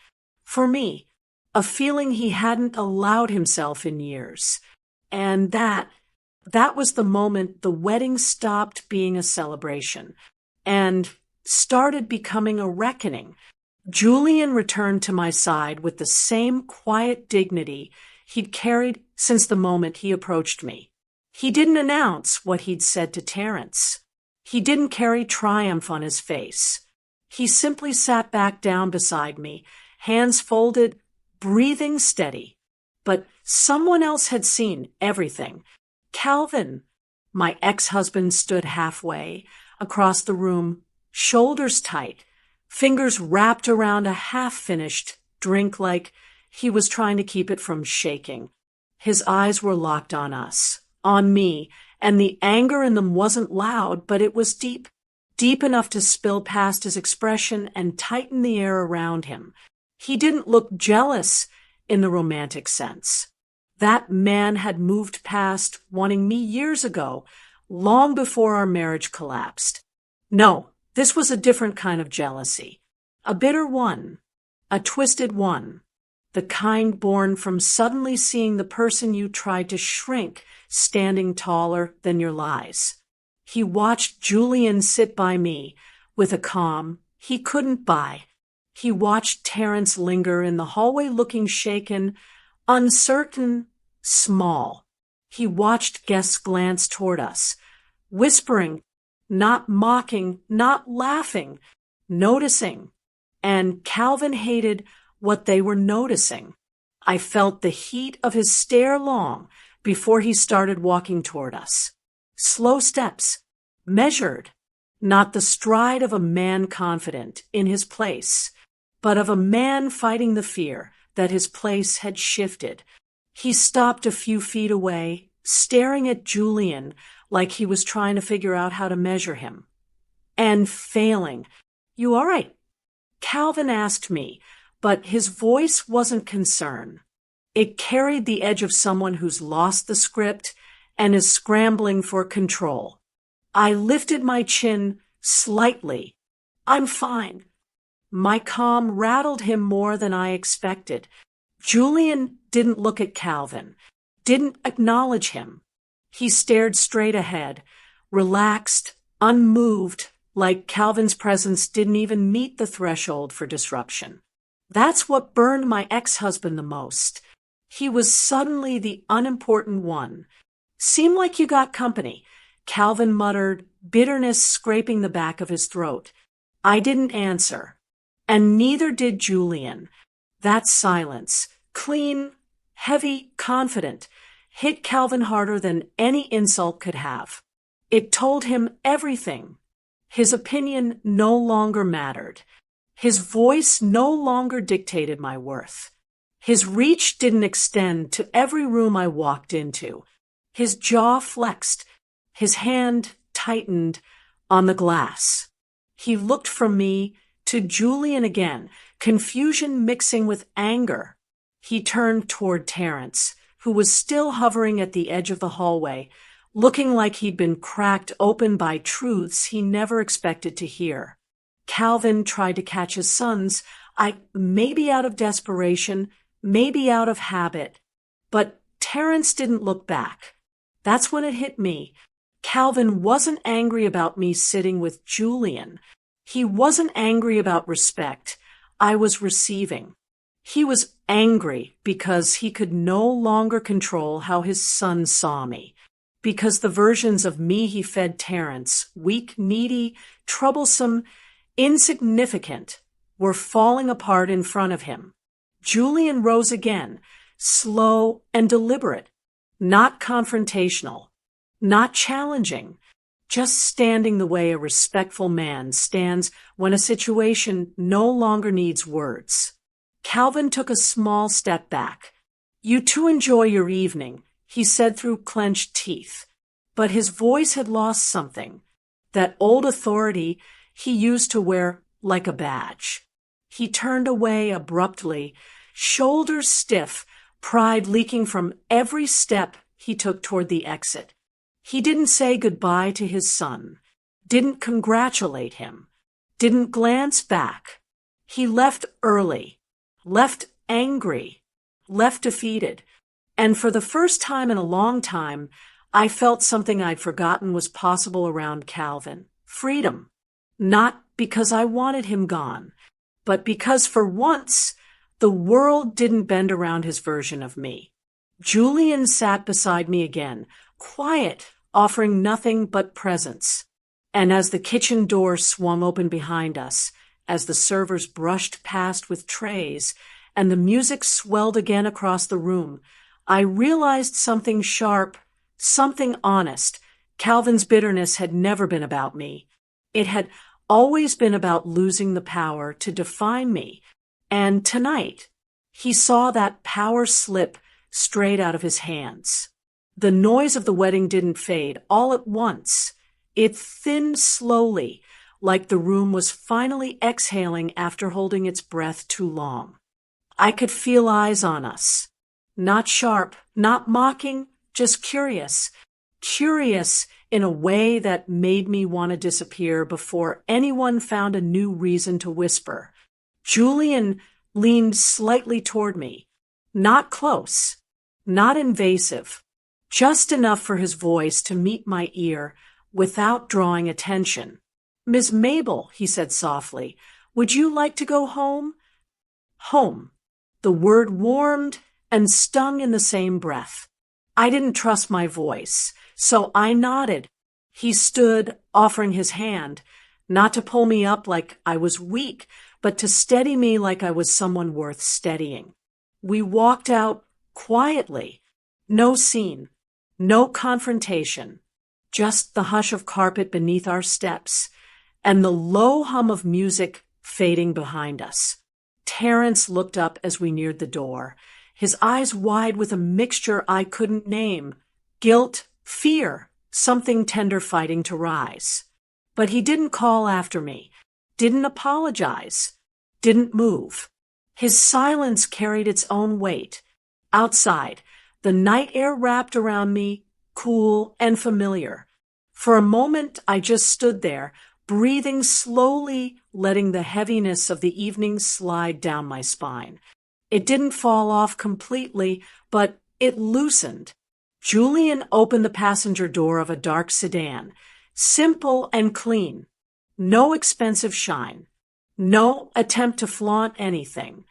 Speaker 1: for me, a feeling he hadn't allowed himself in years. And that was the moment the wedding stopped being a celebration and started becoming a reckoning. Julian returned to my side with the same quiet dignity he'd carried since the moment he approached me. He didn't announce what he'd said to Terrence. He didn't carry triumph on his face. He simply sat back down beside me, hands folded, breathing steady. But someone else had seen everything. Calvin, my ex-husband, stood halfway across the room, shoulders tight, fingers wrapped around a half-finished drink like he was trying to keep it from shaking. His eyes were locked on us, on me, and the anger in them wasn't loud, but it was deep, deep enough to spill past his expression and tighten the air around him. He didn't look jealous in the romantic sense. That man had moved past wanting me years ago, long before our marriage collapsed. No, this was a different kind of jealousy. A bitter one, a twisted one. The kind born from suddenly seeing the person you tried to shrink standing taller than your lies. He watched Julian sit by me with a calm he couldn't buy. He watched Terrence linger in the hallway looking shaken, uncertain, small. He watched guests glance toward us, whispering, not mocking, not laughing, noticing. And Calvin hated what they were noticing. I felt the heat of his stare long before he started walking toward us. Slow steps, measured, not the stride of a man confident in his place, but of a man fighting the fear that his place had shifted. He stopped a few feet away, staring at Julian like he was trying to figure out how to measure him. And failing. "You all right?" Calvin asked me, but his voice wasn't concern. It carried the edge of someone who's lost the script and is scrambling for control. I lifted my chin slightly. "I'm fine." My calm rattled him more than I expected. Julian didn't look at Calvin, didn't acknowledge him. He stared straight ahead, relaxed, unmoved, like Calvin's presence didn't even meet the threshold for disruption. That's what burned my ex-husband the most. He was suddenly the unimportant one. "Seemed like you got company," Calvin muttered, bitterness scraping the back of his throat. I didn't answer, and neither did Julian. That silence, clean, heavy, confident, hit Calvin harder than any insult could have. It told him everything. His opinion no longer mattered. His voice no longer dictated my worth. His reach didn't extend to every room I walked into. His jaw flexed. His hand tightened on the glass. He looked from me to Julian again, confusion mixing with anger. He turned toward Terence, who was still hovering at the edge of the hallway, looking like he'd been cracked open by truths he never expected to hear. Calvin tried to catch his son's, maybe out of desperation, maybe out of habit. But Terence didn't look back. That's when it hit me. Calvin wasn't angry about me sitting with Julian. He wasn't angry about respect I was receiving. He was angry because he could no longer control how his son saw me, because the versions of me he fed Terence, weak, needy, troublesome, insignificant, were falling apart in front of him. Julian rose again, slow and deliberate, not confrontational, not challenging, just standing the way a respectful man stands when a situation no longer needs words. Calvin took a small step back. "You two enjoy your evening," he said through clenched teeth. But his voice had lost something, that old authority he used to wear like a badge. He turned away abruptly, shoulders stiff, pride leaking from every step he took toward the exit. He didn't say goodbye to his son, didn't congratulate him, didn't glance back. He left early, left angry, left defeated. And for the first time in a long time, I felt something I'd forgotten was possible around Calvin. Freedom. Not because I wanted him gone, but because for once, the world didn't bend around his version of me. Julian sat beside me again, quiet, offering nothing but presence. And as the kitchen door swung open behind us, as the servers brushed past with trays, and the music swelled again across the room, I realized something sharp, something honest. Calvin's bitterness had never been about me. It had always been about losing the power to define me. And tonight, he saw that power slip straight out of his hands. The noise of the wedding didn't fade all at once. It thinned slowly, like the room was finally exhaling after holding its breath too long. I could feel eyes on us. Not sharp, not mocking, just curious. Curious in a way that made me want to disappear before anyone found a new reason to whisper. Julian leaned slightly toward me. Not close, not invasive, just enough for his voice to meet my ear without drawing attention. "Miss Mabel," he said softly, "would you like to go home?" Home. The word warmed and stung in the same breath. I didn't trust my voice, so I nodded. He stood offering his hand, not to pull me up like I was weak, but to steady me like I was someone worth steadying. We walked out quietly. No scene, no confrontation, just the hush of carpet beneath our steps and the low hum of music fading behind us. Terrence looked up as we neared the door, his eyes wide with a mixture I couldn't name. Guilt, fear, something tender fighting to rise. But he didn't call after me, didn't apologize, didn't move. His silence carried its own weight. Outside, the night air wrapped around me, cool and familiar. For a moment, I just stood there, breathing slowly, letting the heaviness of the evening slide down my spine. It didn't fall off completely, but it loosened. Julian opened the passenger door of a dark sedan, simple and clean. No expensive shine. No attempt to flaunt anything.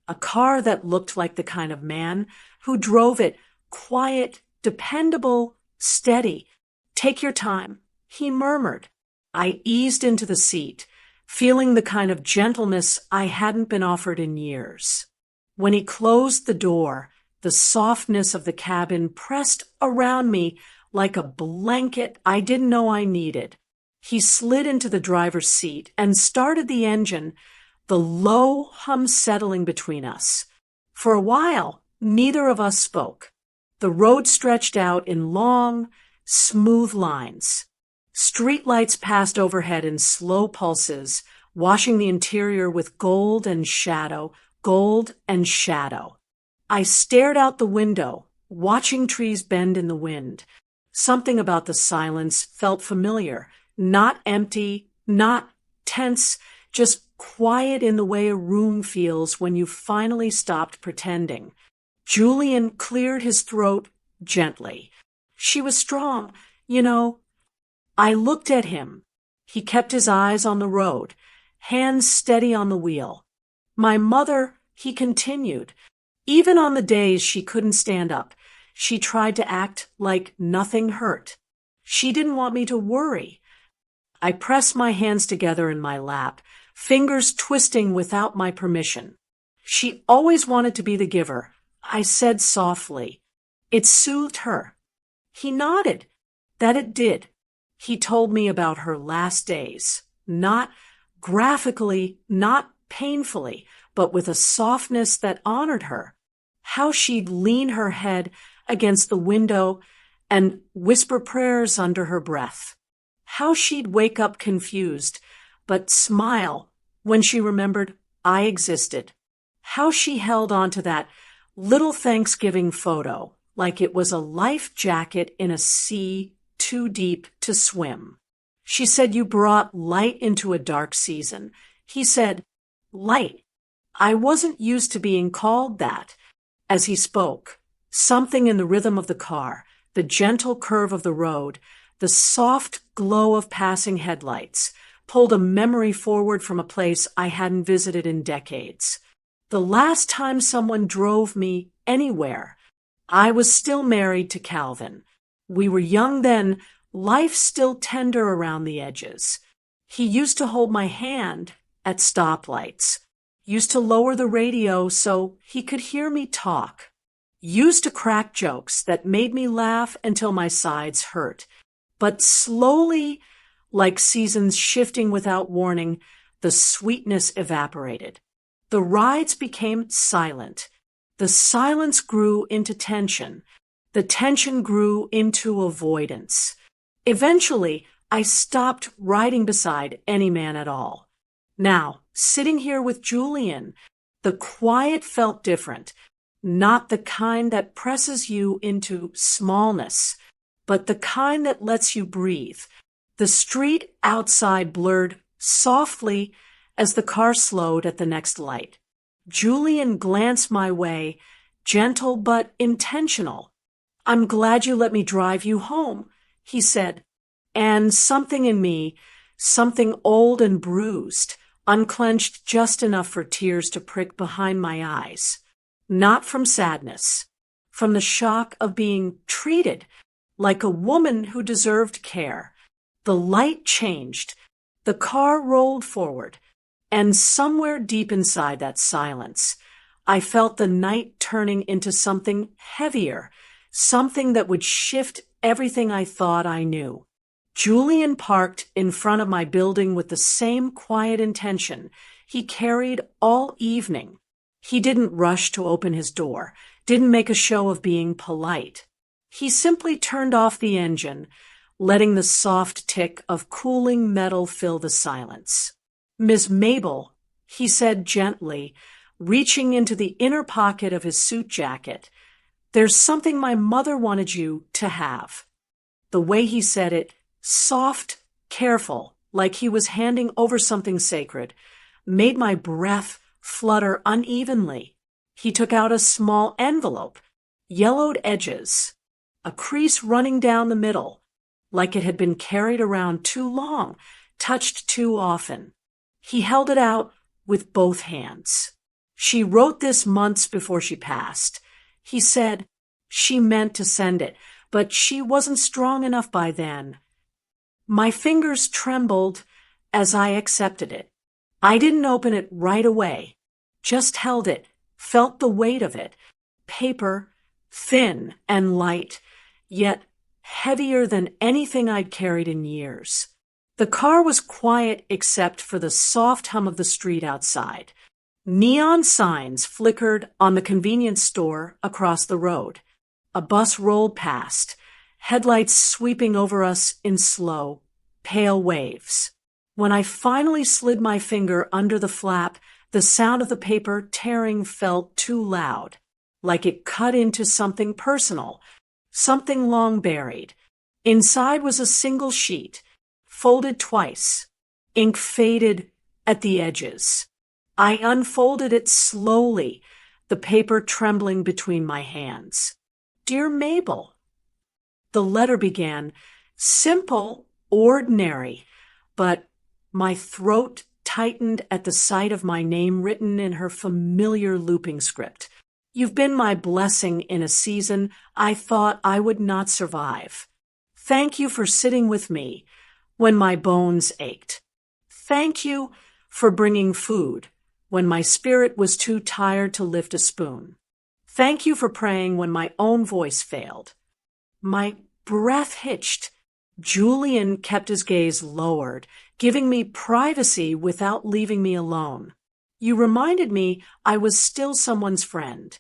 Speaker 1: A car that looked like the kind of man who drove it, quiet, dependable, steady. Take your time, he murmured. I eased into the seat, feeling the kind of gentleness I hadn't been offered in years. When he closed the door, the softness of the cabin pressed around me like a blanket I didn't know I needed. He slid into the driver's seat and started the engine, the low hum settling between us. For a while, neither of us spoke. The road stretched out in long, smooth lines. Streetlights passed overhead in slow pulses, washing the interior with gold and shadow, gold and shadow. I stared out the window, watching trees bend in the wind. Something about the silence felt familiar, not empty, not tense, just quiet in the way a room feels when you finally stopped pretending. Julian cleared his throat gently. She was strong, you know. I looked at him. He kept his eyes on the road, hands steady on the wheel. My mother, he continued, even on the days she couldn't stand up, she tried to act like nothing hurt. She didn't want me to worry. I pressed my hands together in my lap, fingers twisting without my permission. She always wanted to be the giver, I said softly. It soothed her. He nodded. That it did. He told me about her last days, not graphically, not painfully, but with a softness that honored her. How she'd lean her head against the window and whisper prayers under her breath. How she'd wake up confused, but smile when she remembered I existed. How she held on to that little Thanksgiving photo like it was a life jacket in a sea too deep to swim. She said you brought light into a dark season. He said, light. I wasn't used to being called that. As he spoke, something in the rhythm of the car, the gentle curve of the road, the soft glow of passing headlights, pulled a memory forward from a place I hadn't visited in decades. The last time someone drove me anywhere, I was still married to Calvin. We were young then, life still tender around the edges. He used to hold my hand at stoplights, used to lower the radio so he could hear me talk, used to crack jokes that made me laugh until my sides hurt. But slowly, like seasons shifting without warning, the sweetness evaporated. The rides became silent. The silence grew into tension. The tension grew into avoidance. Eventually, I stopped riding beside any man at all. Now, sitting here with Julian, the quiet felt different, not the kind that presses you into smallness, but the kind that lets you breathe. The street outside blurred softly as the car slowed at the next light. Julian glanced my way, gentle but intentional. I'm glad you let me drive you home, he said. And something in me, something old and bruised, unclenched just enough for tears to prick behind my eyes. Not from sadness, from the shock of being treated like a woman who deserved care. The light changed. The car rolled forward. And somewhere deep inside that silence, I felt the night turning into something heavier, something that would shift everything I thought I knew. Julian parked in front of my building with the same quiet intention he carried all evening. He didn't rush to open his door, didn't make a show of being polite. He simply turned off the engine, letting the soft tick of cooling metal fill the silence. "Miss Mabel," he said gently, reaching into the inner pocket of his suit jacket, "there's something my mother wanted you to have." The way he said it, soft, careful, like he was handing over something sacred, made my breath flutter unevenly. He took out a small envelope, yellowed edges, a crease running down the middle, like it had been carried around too long, touched too often. He held it out with both hands. "She wrote this months before she passed." He said she meant to send it, but she wasn't strong enough by then. My fingers trembled as I accepted it. I didn't open it right away, just held it, felt the weight of it. Paper, thin and light, yet heavier than anything I'd carried in years. The car was quiet except for the soft hum of the street outside. Neon signs flickered on the convenience store across the road. A bus rolled past, headlights sweeping over us in slow, pale waves. When I finally slid my finger under the flap, the sound of the paper tearing felt too loud, like it cut into something personal, something long buried. Inside was a single sheet, folded twice, ink faded at the edges. I unfolded it slowly, the paper trembling between my hands. "Dear Mabel," the letter began, simple, ordinary, but my throat tightened at the sight of my name written in her familiar looping script. "You've been my blessing in a season I thought I would not survive. Thank you for sitting with me when my bones ached. Thank you for bringing food when my spirit was too tired to lift a spoon. Thank you for praying when my own voice failed." My breath hitched. Julian kept his gaze lowered, giving me privacy without leaving me alone. "You reminded me I was still someone's friend."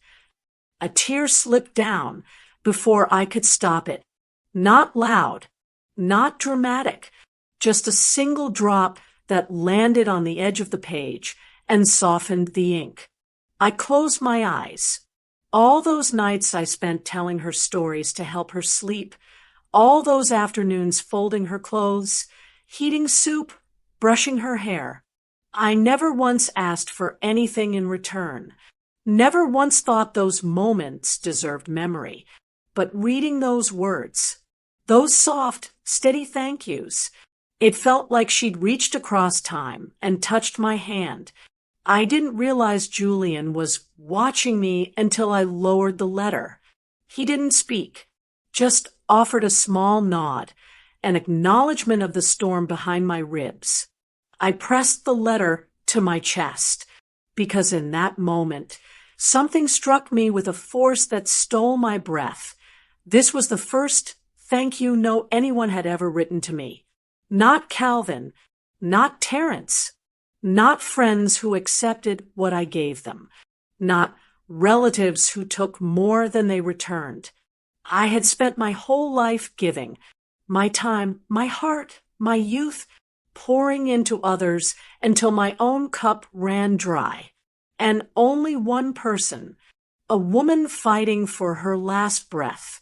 Speaker 1: A tear slipped down before I could stop it. Not loud, not dramatic, just a single drop that landed on the edge of the page and softened the ink. I closed my eyes. All those nights I spent telling her stories to help her sleep, all those afternoons folding her clothes, heating soup, brushing her hair. I never once asked for anything in return, never once thought those moments deserved memory. But reading those words, those soft, steady thank yous, it felt like she'd reached across time and touched my hand. I didn't realize Julian was watching me until I lowered the letter. He didn't speak, just offered a small nod, an acknowledgement of the storm behind my ribs. I pressed the letter to my chest, because in that moment, something struck me with a force that stole my breath. This was the first thank you note anyone had ever written to me. Not Calvin, not Terrence, not friends who accepted what I gave them, not relatives who took more than they returned. I had spent my whole life giving, my time, my heart, my youth, pouring into others until my own cup ran dry. And only one person, a woman fighting for her last breath,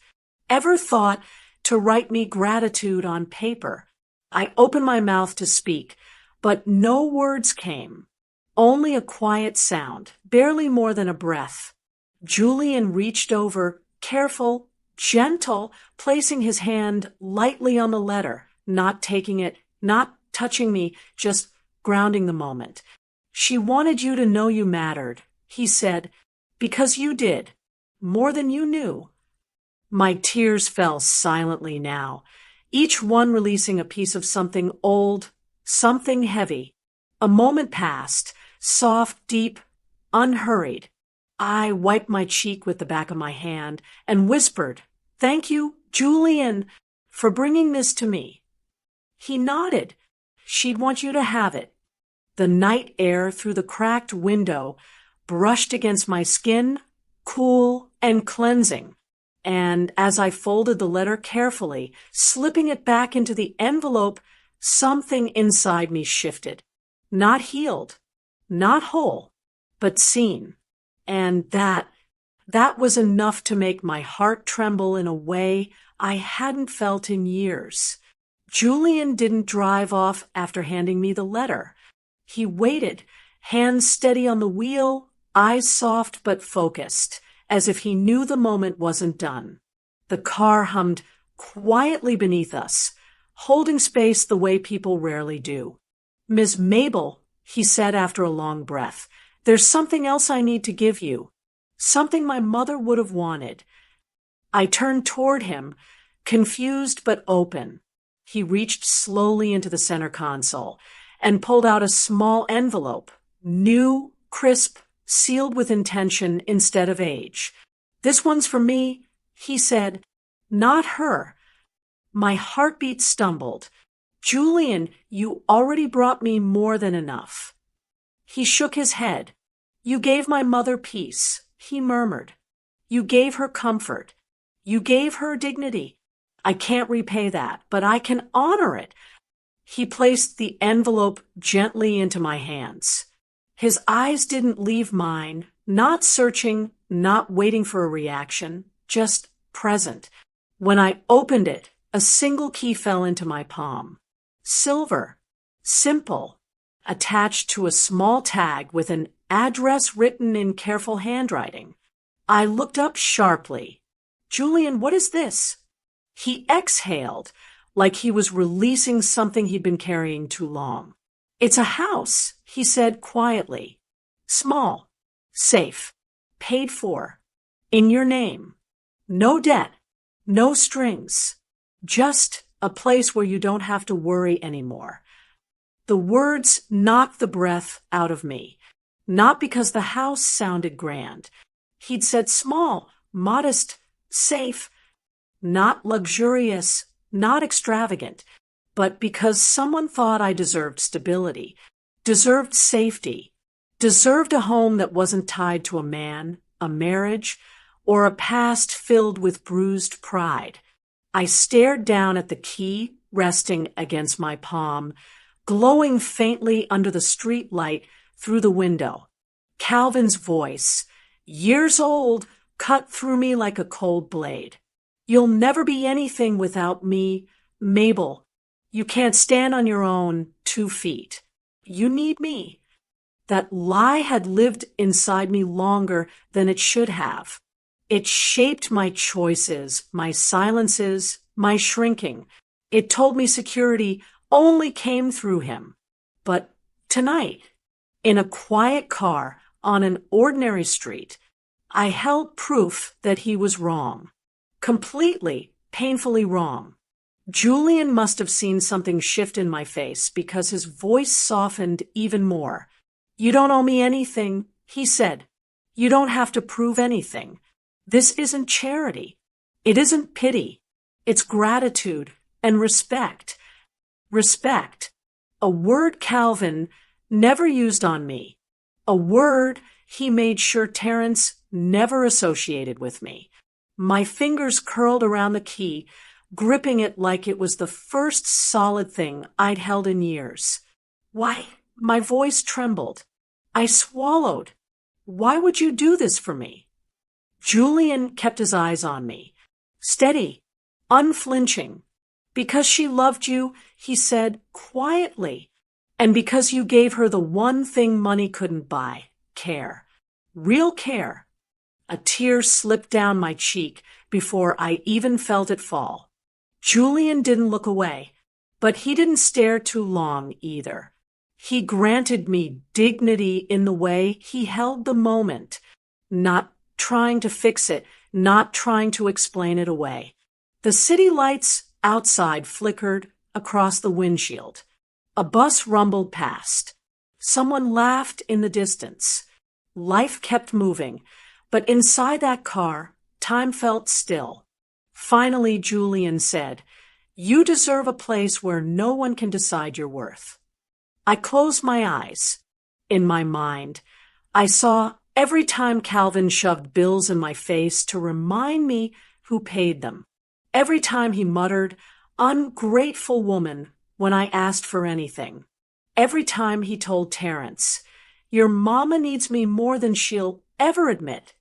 Speaker 1: ever thought to write me gratitude on paper. I opened my mouth to speak, but no words came, only a quiet sound, barely more than a breath. Julian reached over, careful, gentle, placing his hand lightly on the letter, not taking it, not touching me, just grounding the moment. "She wanted you to know you mattered," he said, "because you did, more than you knew." My tears fell silently now. each one releasing a piece of something old, something heavy. A moment passed, soft, deep, unhurried. I wiped my cheek with the back of my hand and whispered, "Thank you, Julian, for bringing this to me." He nodded. "She'd want you to have it." The night air through the cracked window brushed against my skin, cool and cleansing. And as I folded the letter carefully, slipping it back into the envelope, something inside me shifted. Not healed, not whole, but seen. And that was enough to make my heart tremble in a way I hadn't felt in years. Julian didn't drive off after handing me the letter. He waited, hands steady on the wheel, eyes soft but focused, as if he knew the moment wasn't done. The car hummed quietly beneath us, holding space the way people rarely do. "Miss Mabel," he said after a long breath, "there's something else I need to give you. Something my mother would have wanted." I turned toward him, confused but open. He reached slowly into the center console and pulled out a small envelope, new, crisp, sealed with intention instead of age. "This one's for me," he said. "Not her." My heartbeat stumbled. "Julian, you already brought me more than enough." He shook his head. "You gave my mother peace," he murmured. "You gave her comfort. You gave her dignity. I can't repay that, but I can honor it." He placed the envelope gently into my hands. His eyes didn't leave mine, not searching, not waiting for a reaction, just present. When I opened it, a single key fell into my palm. Silver, simple, attached to a small tag with an address written in careful handwriting. I looked up sharply. "Julian, what is this?" He exhaled, like he was releasing something he'd been carrying too long. "It's a house," he said quietly. "Small, safe, paid for, in your name. No debt, no strings. Just a place where you don't have to worry anymore." The words knocked the breath out of me, not because the house sounded grand. He'd said small, modest, safe, not luxurious, not extravagant, but because someone thought I deserved stability, deserved safety, deserved a home that wasn't tied to a man, a marriage, or a past filled with bruised pride. I stared down at the key resting against my palm, glowing faintly under the street light through the window. Calvin's voice, years old, cut through me like a cold blade. "You'll never be anything without me, Mabel. You can't stand on your own 2 feet. You need me." That lie had lived inside me longer than it should have. It shaped my choices, my silences, my shrinking. It told me security only came through him. But tonight, in a quiet car on an ordinary street, I held proof that he was wrong. Completely, painfully wrong. Julian must have seen something shift in my face because his voice softened even more. "You don't owe me anything," he said. "You don't have to prove anything. This isn't charity. It isn't pity. It's gratitude and respect." Respect. A word Calvin never used on me. A word he made sure Terrence never associated with me. My fingers curled around the key, gripping it like it was the first solid thing I'd held in years. "Why?" My voice trembled. I swallowed. "Why would you do this for me?" Julian kept his eyes on me. Steady, unflinching. "Because she loved you," he said quietly, "and because you gave her the one thing money couldn't buy, care. Real care." A tear slipped down my cheek before I even felt it fall. Julian didn't look away, but he didn't stare too long either. He granted me dignity in the way he held the moment, not trying to fix it, not trying to explain it away. The city lights outside flickered across the windshield. A bus rumbled past. Someone laughed in the distance. Life kept moving, but inside that car, time felt still. Finally, Julian said, "You deserve a place where no one can decide your worth." I closed my eyes. In my mind, I saw every time Calvin shoved bills in my face to remind me who paid them. Every time he muttered, "Ungrateful woman," when I asked for anything. Every time he told Terrence, "Your mama needs me more than she'll ever admit."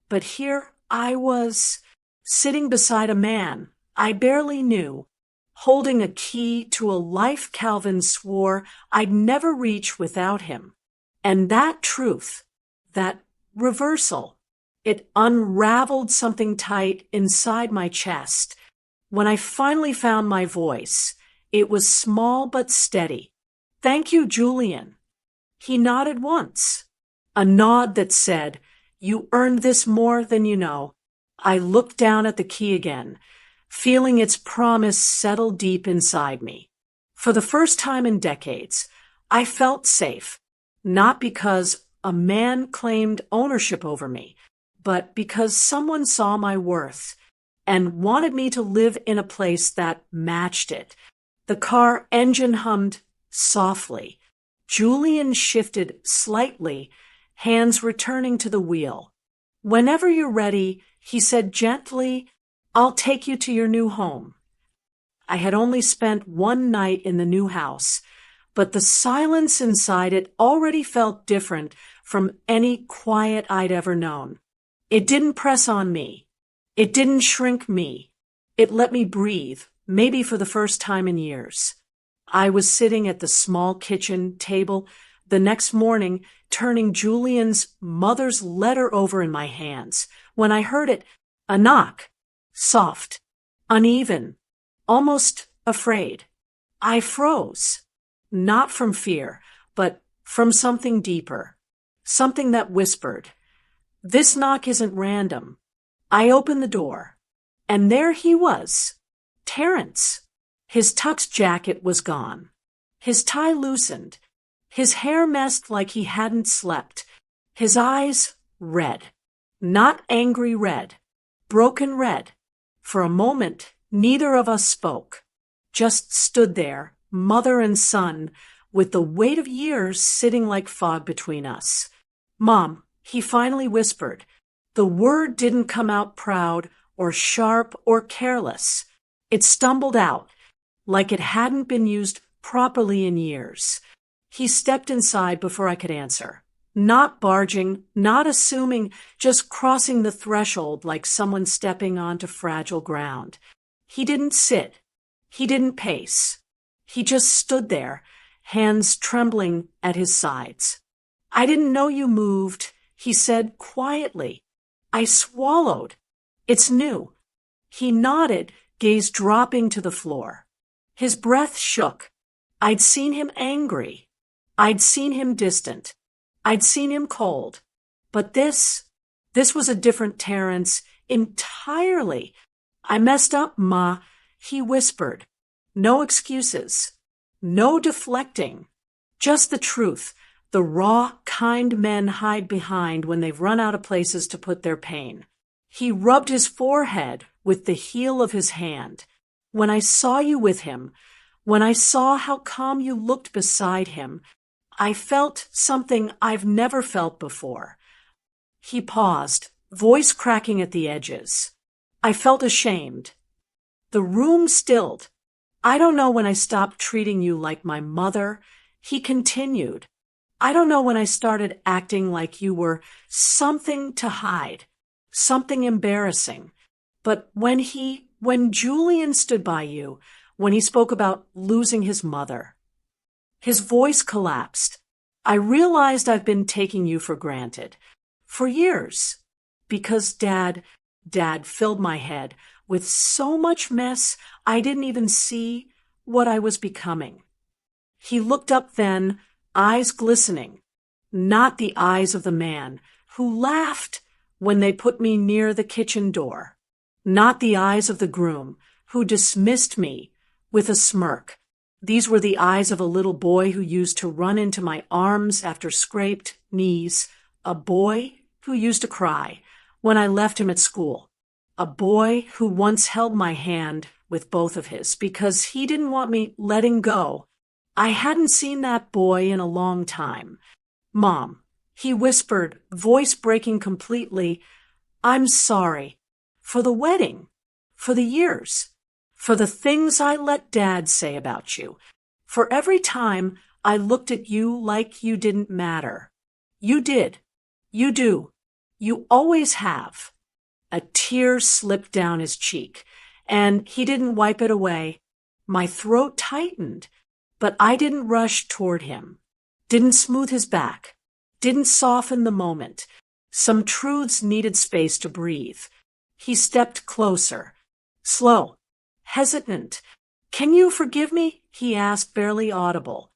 Speaker 1: But here I was, sitting beside a man I barely knew, holding a key to a life Calvin swore I'd never reach without him. And that truth, that reversal, it unraveled something tight inside my chest. When I finally found my voice, it was small but steady. "Thank you, Julian." He nodded once, a nod that said, "You earned this more than you know." I looked down at the key again, feeling its promise settle deep inside me. For the first time in decades, I felt safe, not because a man claimed ownership over me, but because someone saw my worth and wanted me to live in a place that matched it. The car engine hummed softly. Julian shifted slightly, hands returning to the wheel. "Whenever you're ready," he said gently, "I'll take you to your new home." I had only spent one night in the new house, but the silence inside it already felt different from any quiet I'd ever known. It didn't press on me. It didn't shrink me. It let me breathe, maybe for the first time in years. I was sitting at the small kitchen table the next morning, turning Julian's mother's letter over in my hands, when I heard it, a knock, soft, uneven, almost afraid. I froze, not from fear, but from something deeper, something that whispered, "This knock isn't random." I opened the door, and there he was, Terrence. His tux jacket was gone, his tie loosened, his hair messed like he hadn't slept, his eyes red, not angry red, broken red. For a moment, neither of us spoke, just stood there, mother and son, with the weight of years sitting like fog between us. "Mom," he finally whispered. The word didn't come out proud or sharp or careless. It stumbled out, like it hadn't been used properly in years. He stepped inside before I could answer. Not barging, not assuming, just crossing the threshold like someone stepping onto fragile ground. He didn't sit. He didn't pace. He just stood there, hands trembling at his sides. "I didn't know you moved," he said quietly. I swallowed. "It's new." He nodded, gaze dropping to the floor. His breath shook. I'd seen him angry. I'd seen him distant. I'd seen him cold. But this was a different Terrence entirely. "I messed up, Ma," he whispered. No excuses. No deflecting. Just the truth. The raw, kind men hide behind when they've run out of places to put their pain. He rubbed his forehead with the heel of his hand. "When I saw you with him, when I saw how calm you looked beside him, I felt something I've never felt before." He paused, voice cracking at the edges. I felt ashamed. The room stilled. "I don't know when I stopped treating you like my mother," he continued. "I don't know when I started acting like you were something to hide, something embarrassing. But when Julian stood by you, when he spoke about losing his mother," his voice collapsed. "I realized I've been taking you for granted. For years. Because Dad filled my head with so much mess I didn't even see what I was becoming." He looked up then, eyes glistening. Not the eyes of the man who laughed when they put me near the kitchen door. Not the eyes of the groom who dismissed me with a smirk. These were the eyes of a little boy who used to run into my arms after scraped knees, a boy who used to cry when I left him at school, a boy who once held my hand with both of his because he didn't want me letting go. I hadn't seen that boy in a long time. "Mom," he whispered, voice breaking completely, "I'm sorry. For the wedding. For the years. For the things I let Dad say about you. For every time I looked at you like you didn't matter. You did. You do. You always have." A tear slipped down his cheek, and he didn't wipe it away. My throat tightened, but I didn't rush toward him, didn't smooth his back, didn't soften the moment. Some truths needed space to breathe. He stepped closer, slow, hesitant. "Can you forgive me?" he asked, barely audible.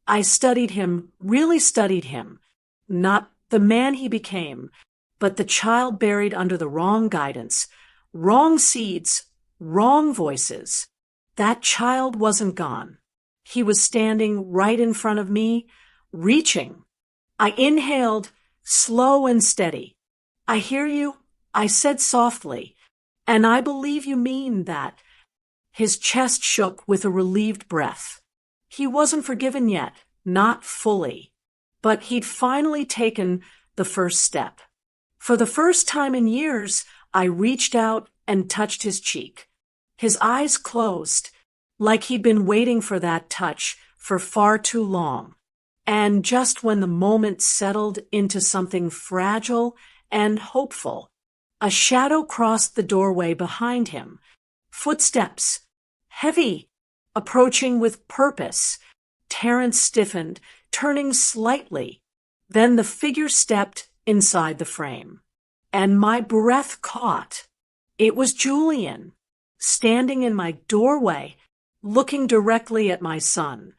Speaker 1: I studied him, really studied him. Not the man he became, but the child buried under the wrong guidance, wrong seeds, wrong voices. That child wasn't gone. He was standing right in front of me, reaching. I inhaled, slow and steady. "I hear you," I said softly, "and I believe you mean that." His chest shook with a relieved breath. He wasn't forgiven yet, not fully, but he'd finally taken the first step. For the first time in years, I reached out and touched his cheek. His eyes closed, like he'd been waiting for that touch for far too long. And just when the moment settled into something fragile and hopeful, a shadow crossed the doorway behind him. Footsteps, heavy, approaching with purpose. Terrence stiffened, turning slightly. Then the figure stepped inside the frame. And my breath caught. It was Julian, standing in my doorway, looking directly at my son.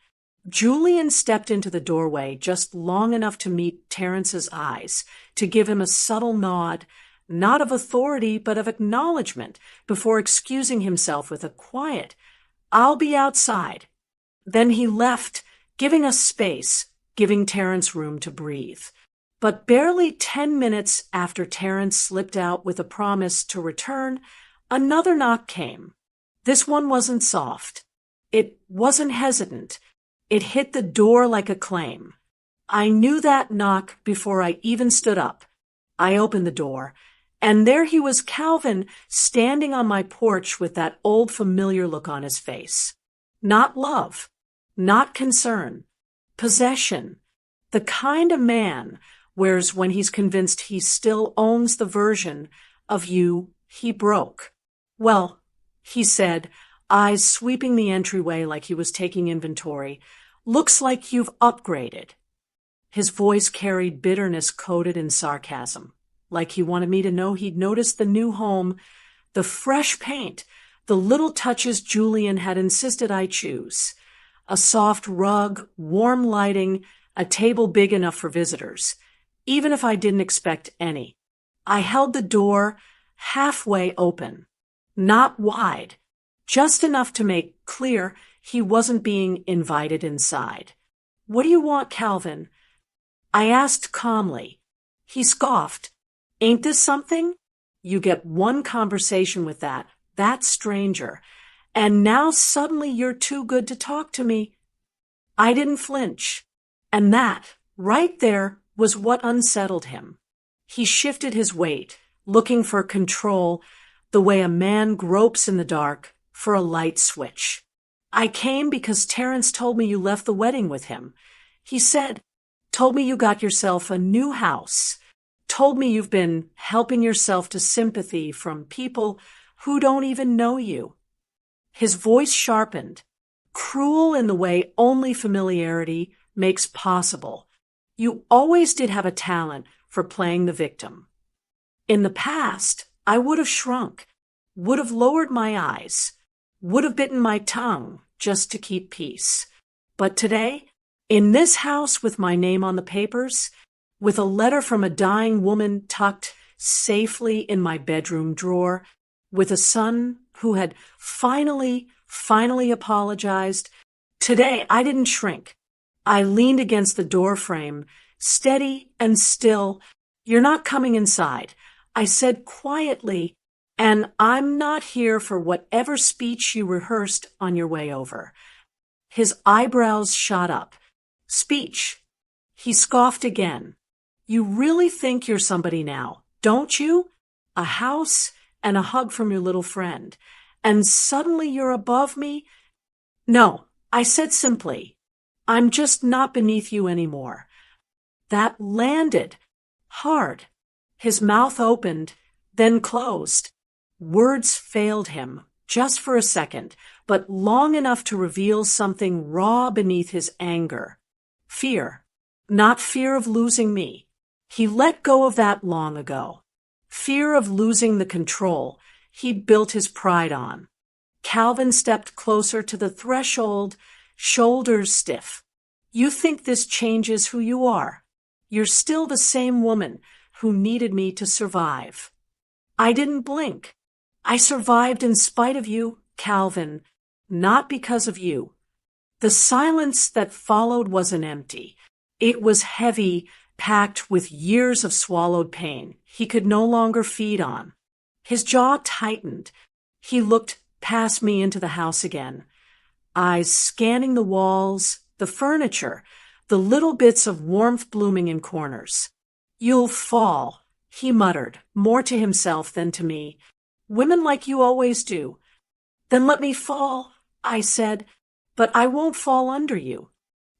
Speaker 1: Julian stepped into the doorway just long enough to meet Terrence's eyes, to give him a subtle nod, not of authority but of acknowledgement, before excusing himself with a quiet, "I'll be outside." Then he left, giving us space, giving Terrence room to breathe. But barely 10 minutes after Terrence slipped out with a promise to return, another knock came. This one wasn't soft. It wasn't hesitant. It hit the door like a claim. I knew that knock before I even stood up. I opened the door, and there he was, Calvin, standing on my porch with that old familiar look on his face. Not love, not concern, possession. The kind of man wears when he's convinced he still owns the version of you he broke. "Well," he said, eyes sweeping the entryway like he was taking inventory, "looks like you've upgraded." His voice carried bitterness coated in sarcasm, like he wanted me to know he'd noticed the new home, the fresh paint, the little touches Julian had insisted I choose. A soft rug, warm lighting, a table big enough for visitors, even if I didn't expect any. I held the door halfway open, not wide, just enough to make clear he wasn't being invited inside. "What do you want, Calvin?" I asked calmly. He scoffed. "Ain't this something? You get one conversation with that stranger, and now suddenly you're too good to talk to me." I didn't flinch, and that, right there, was what unsettled him. He shifted his weight, looking for control, the way a man gropes in the dark for a light switch. "I came because Terrence told me you left the wedding with him. He said, told me you got yourself a new house, told me you've been helping yourself to sympathy from people who don't even know you." His voice sharpened, cruel in the way only familiarity makes possible. "You always did have a talent for playing the victim. In the past, I would have shrunk, would have lowered my eyes, would have bitten my tongue just to keep peace. But today, in this house with my name on the papers, with a letter from a dying woman tucked safely in my bedroom drawer, with a son who had finally apologized. Today, I didn't shrink. I leaned against the door frame, steady and still. "You're not coming inside," I said quietly, "and I'm not here for whatever speech you rehearsed on your way over." His eyebrows shot up. "Speech?" He scoffed again. "You really think you're somebody now, don't you? A house and a hug from your little friend. And suddenly you're above me?" "No," I said simply. "I'm just not beneath you anymore." That landed hard. His mouth opened, then closed. Words failed him, just for a second, but long enough to reveal something raw beneath his anger. Fear. Not fear of losing me. He let go of that long ago. Fear of losing the control he'd built his pride on. Calvin stepped closer to the threshold, shoulders stiff. "You think this changes who you are. You're still the same woman who needed me to survive." I didn't blink. "I survived in spite of you, Calvin, not because of you." The silence that followed wasn't empty. It was heavy, packed with years of swallowed pain he could no longer feed on. His jaw tightened. He looked past me into the house again, eyes scanning the walls, the furniture, the little bits of warmth blooming in corners. "You'll fall," he muttered, more to himself than to me. "Women like you always do." "Then let me fall," I said, "but I won't fall under you."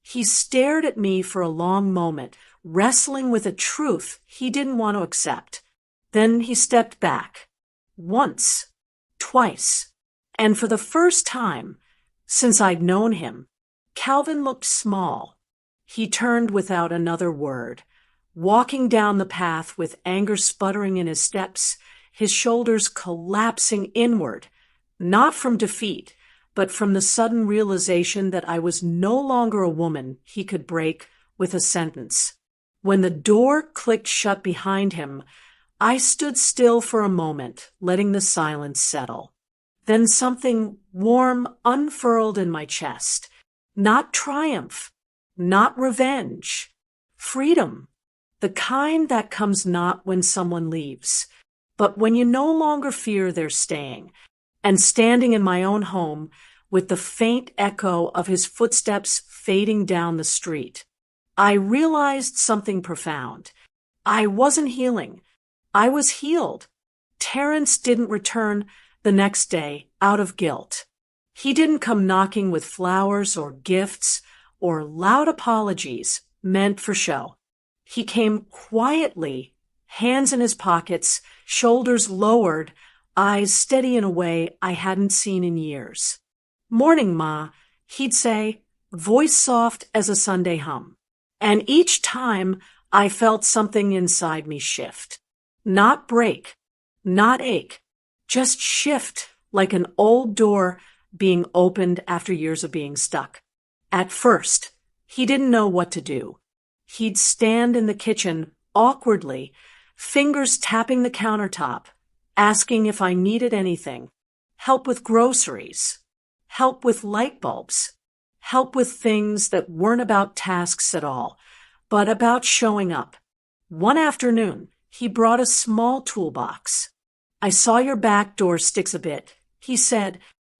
Speaker 1: He stared at me for a long moment, wrestling with a truth he didn't want to accept. Then he stepped back. Once, twice, and for the first time since I'd known him, Calvin looked small. He turned without another word, walking down the path with anger sputtering in his steps, his shoulders collapsing inward, not from defeat, but from the sudden realization that I was no longer a woman he could break with a sentence. When the door clicked shut behind him, I stood still for a moment, letting the silence settle. Then something warm unfurled in my chest. Not triumph, not revenge. Freedom. The kind that comes not when someone leaves, but when you no longer fear they're staying. And standing in my own home, with the faint echo of his footsteps fading down the street, I realized something profound. I wasn't healing. I was healed. Terrence didn't return the next day out of guilt. He didn't come knocking with flowers or gifts or loud apologies meant for show. He came quietly, hands in his pockets, shoulders lowered, eyes steady in a way I hadn't seen in years. "Morning, Ma," he'd say, voice soft as a Sunday hum. And each time I felt something inside me shift. Not break, not ache, just shift like an old door being opened after years of being stuck. At first, he didn't know what to do. He'd stand in the kitchen awkwardly, fingers tapping the countertop, asking if I needed anything, help with groceries, help with light bulbs, help with things that weren't about tasks at all, but about showing up. One afternoon, he brought a small toolbox. "I saw your back door sticks a bit," he said.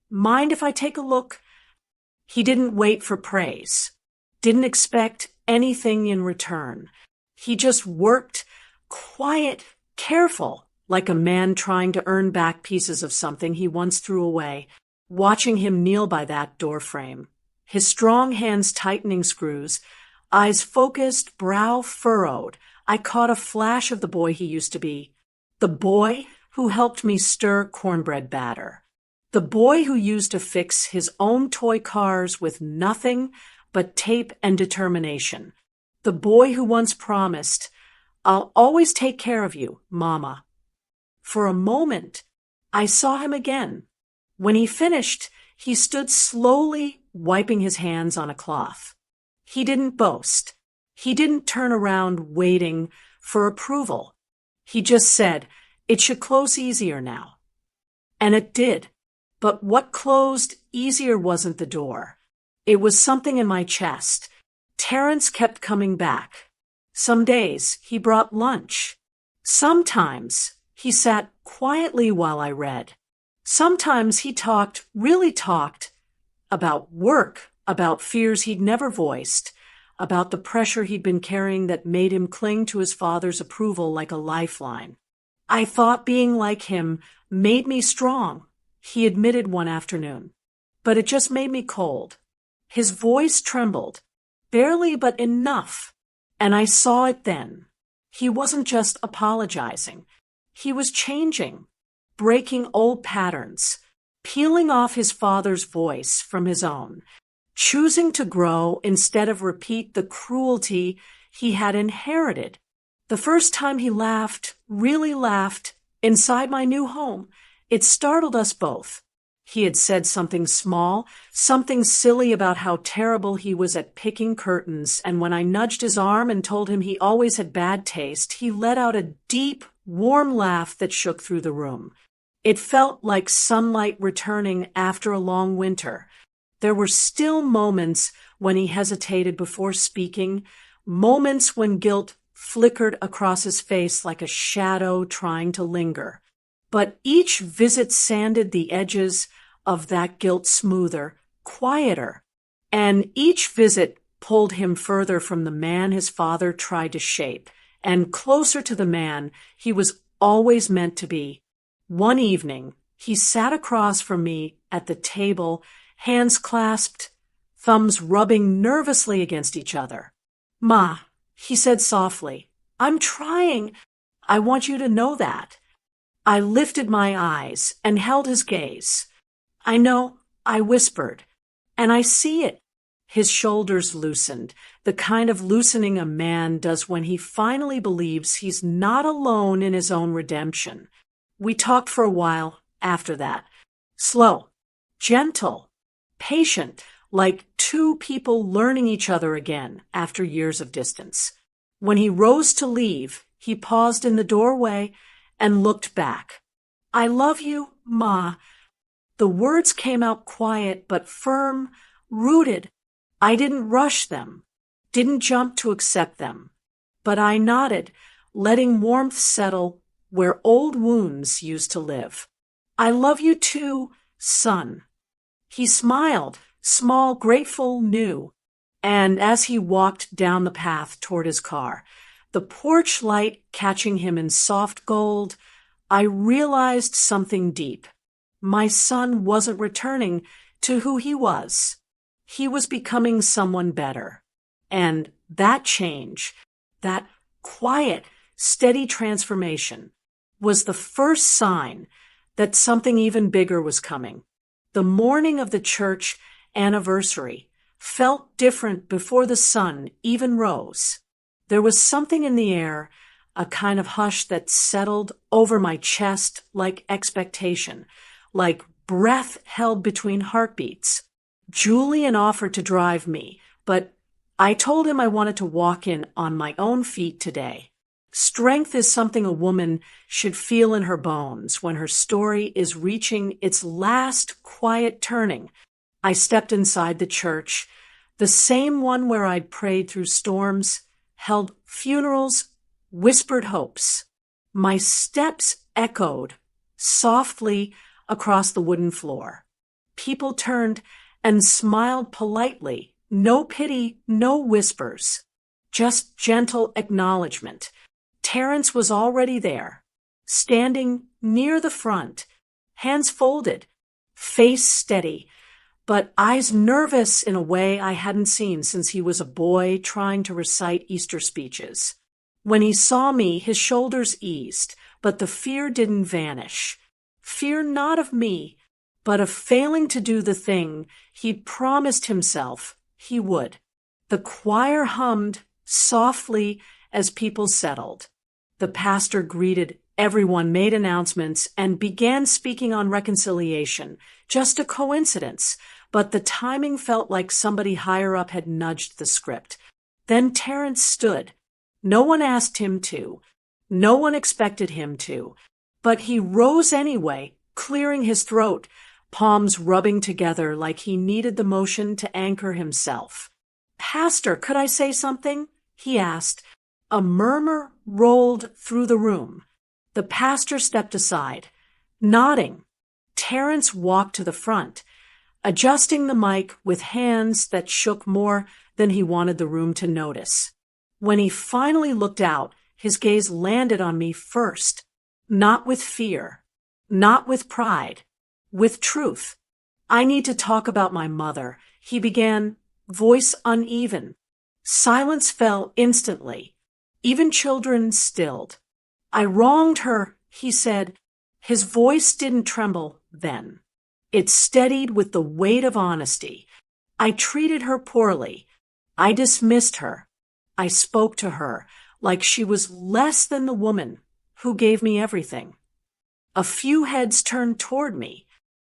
Speaker 1: "Mind if I take a look?" He didn't wait for praise, didn't expect anything in return. He just worked, quiet, careful, like a man trying to earn back pieces of something he once threw away, watching him kneel by that door frame, his strong hands tightening screws, eyes focused, brow furrowed. I caught a flash of the boy he used to be, the boy who helped me stir cornbread batter, the boy who used to fix his own toy cars with nothing but tape and determination, the boy who once promised, "I'll always take care of you, Mama." For a moment, I saw him again. When he finished, he stood slowly wiping his hands on a cloth. He didn't boast. He didn't turn around waiting for approval. He just said, "It should close easier now." And it did. But what closed easier wasn't the door. It was something in my chest. Terrence kept coming back. Some days he brought lunch. Sometimes he sat quietly while I read. Sometimes he really talked, about work, about fears he'd never voiced, about the pressure he'd been carrying that made him cling to his father's approval like a lifeline. I thought being like him made me strong, he admitted one afternoon. But it just made me cold. His voice trembled, barely but enough, and I saw it then. He wasn't just apologizing. He was changing, breaking old patterns, peeling off his father's voice from his own, choosing to grow instead of repeat the cruelty he had inherited. The first time he laughed, really laughed, inside my new home, it startled us both. He had said something small, something silly about how terrible he was at picking curtains, and when I nudged his arm and told him he always had bad taste, he let out a deep, warm laugh that shook through the room. It felt like sunlight returning after a long winter. There were still moments when he hesitated before speaking, moments when guilt flickered across his face like a shadow trying to linger. But each visit sanded the edges of that guilt smoother, quieter, and each visit pulled him further from the man his father tried to shape, and closer to the man he was always meant to be. One evening, he sat across from me at the table, hands clasped, thumbs rubbing nervously against each other. "Ma," he said softly, "I'm trying. I want you to know that." I lifted my eyes and held his gaze. "I know," I whispered, "and I see it." His shoulders loosened, the kind of loosening a man does when he finally believes he's not alone in his own redemption. We talked for a while after that. Slow, gentle, patient, like two people learning each other again after years of distance. When he rose to leave, he paused in the doorway and looked back. "I love you, Ma." The words came out quiet but firm, rooted. I didn't rush them, didn't jump to accept them. But I nodded, letting warmth settle where old wounds used to live. "I love you too, son." He smiled, small, grateful, new. And as he walked down the path toward his car, the porch light catching him in soft gold, I realized something deep. My son wasn't returning to who he was. He was becoming someone better. And that change, that quiet, steady transformation, was the first sign that something even bigger was coming. The morning of the church anniversary felt different before the sun even rose. There was something in the air, a kind of hush that settled over my chest like expectation, like breath held between heartbeats. Julian offered to drive me, but I told him I wanted to walk in on my own feet today. Strength is something a woman should feel in her bones when her story is reaching its last quiet turning. I stepped inside the church, the same one where I'd prayed through storms, held funerals, whispered hopes. My steps echoed softly across the wooden floor. People turned and smiled politely, no pity, no whispers, just gentle acknowledgement. Terrence was already there, standing near the front, hands folded, face steady, but eyes nervous in a way I hadn't seen since he was a boy trying to recite Easter speeches. When he saw me, his shoulders eased, but the fear didn't vanish. Fear not of me, but of failing to do the thing he'd promised himself he would. The choir hummed softly as people settled. The pastor greeted everyone, made announcements, and began speaking on reconciliation. Just a coincidence, but the timing felt like somebody higher up had nudged the script. Then Terrence stood. No one asked him to. No one expected him to. But he rose anyway, clearing his throat, palms rubbing together like he needed the motion to anchor himself. "Pastor, could I say something?" he asked. A murmur rolled through the room. The pastor stepped aside. Nodding, Terence walked to the front, adjusting the mic with hands that shook more than he wanted the room to notice. When he finally looked out, his gaze landed on me first, not with fear, not with pride, with truth. "I need to talk about my mother," he began, voice uneven. Silence fell instantly. Even children stilled. "I wronged her," he said. His voice didn't tremble then. It steadied with the weight of honesty. "I treated her poorly. I dismissed her. I spoke to her like she was less than the woman who gave me everything." A few heads turned toward me.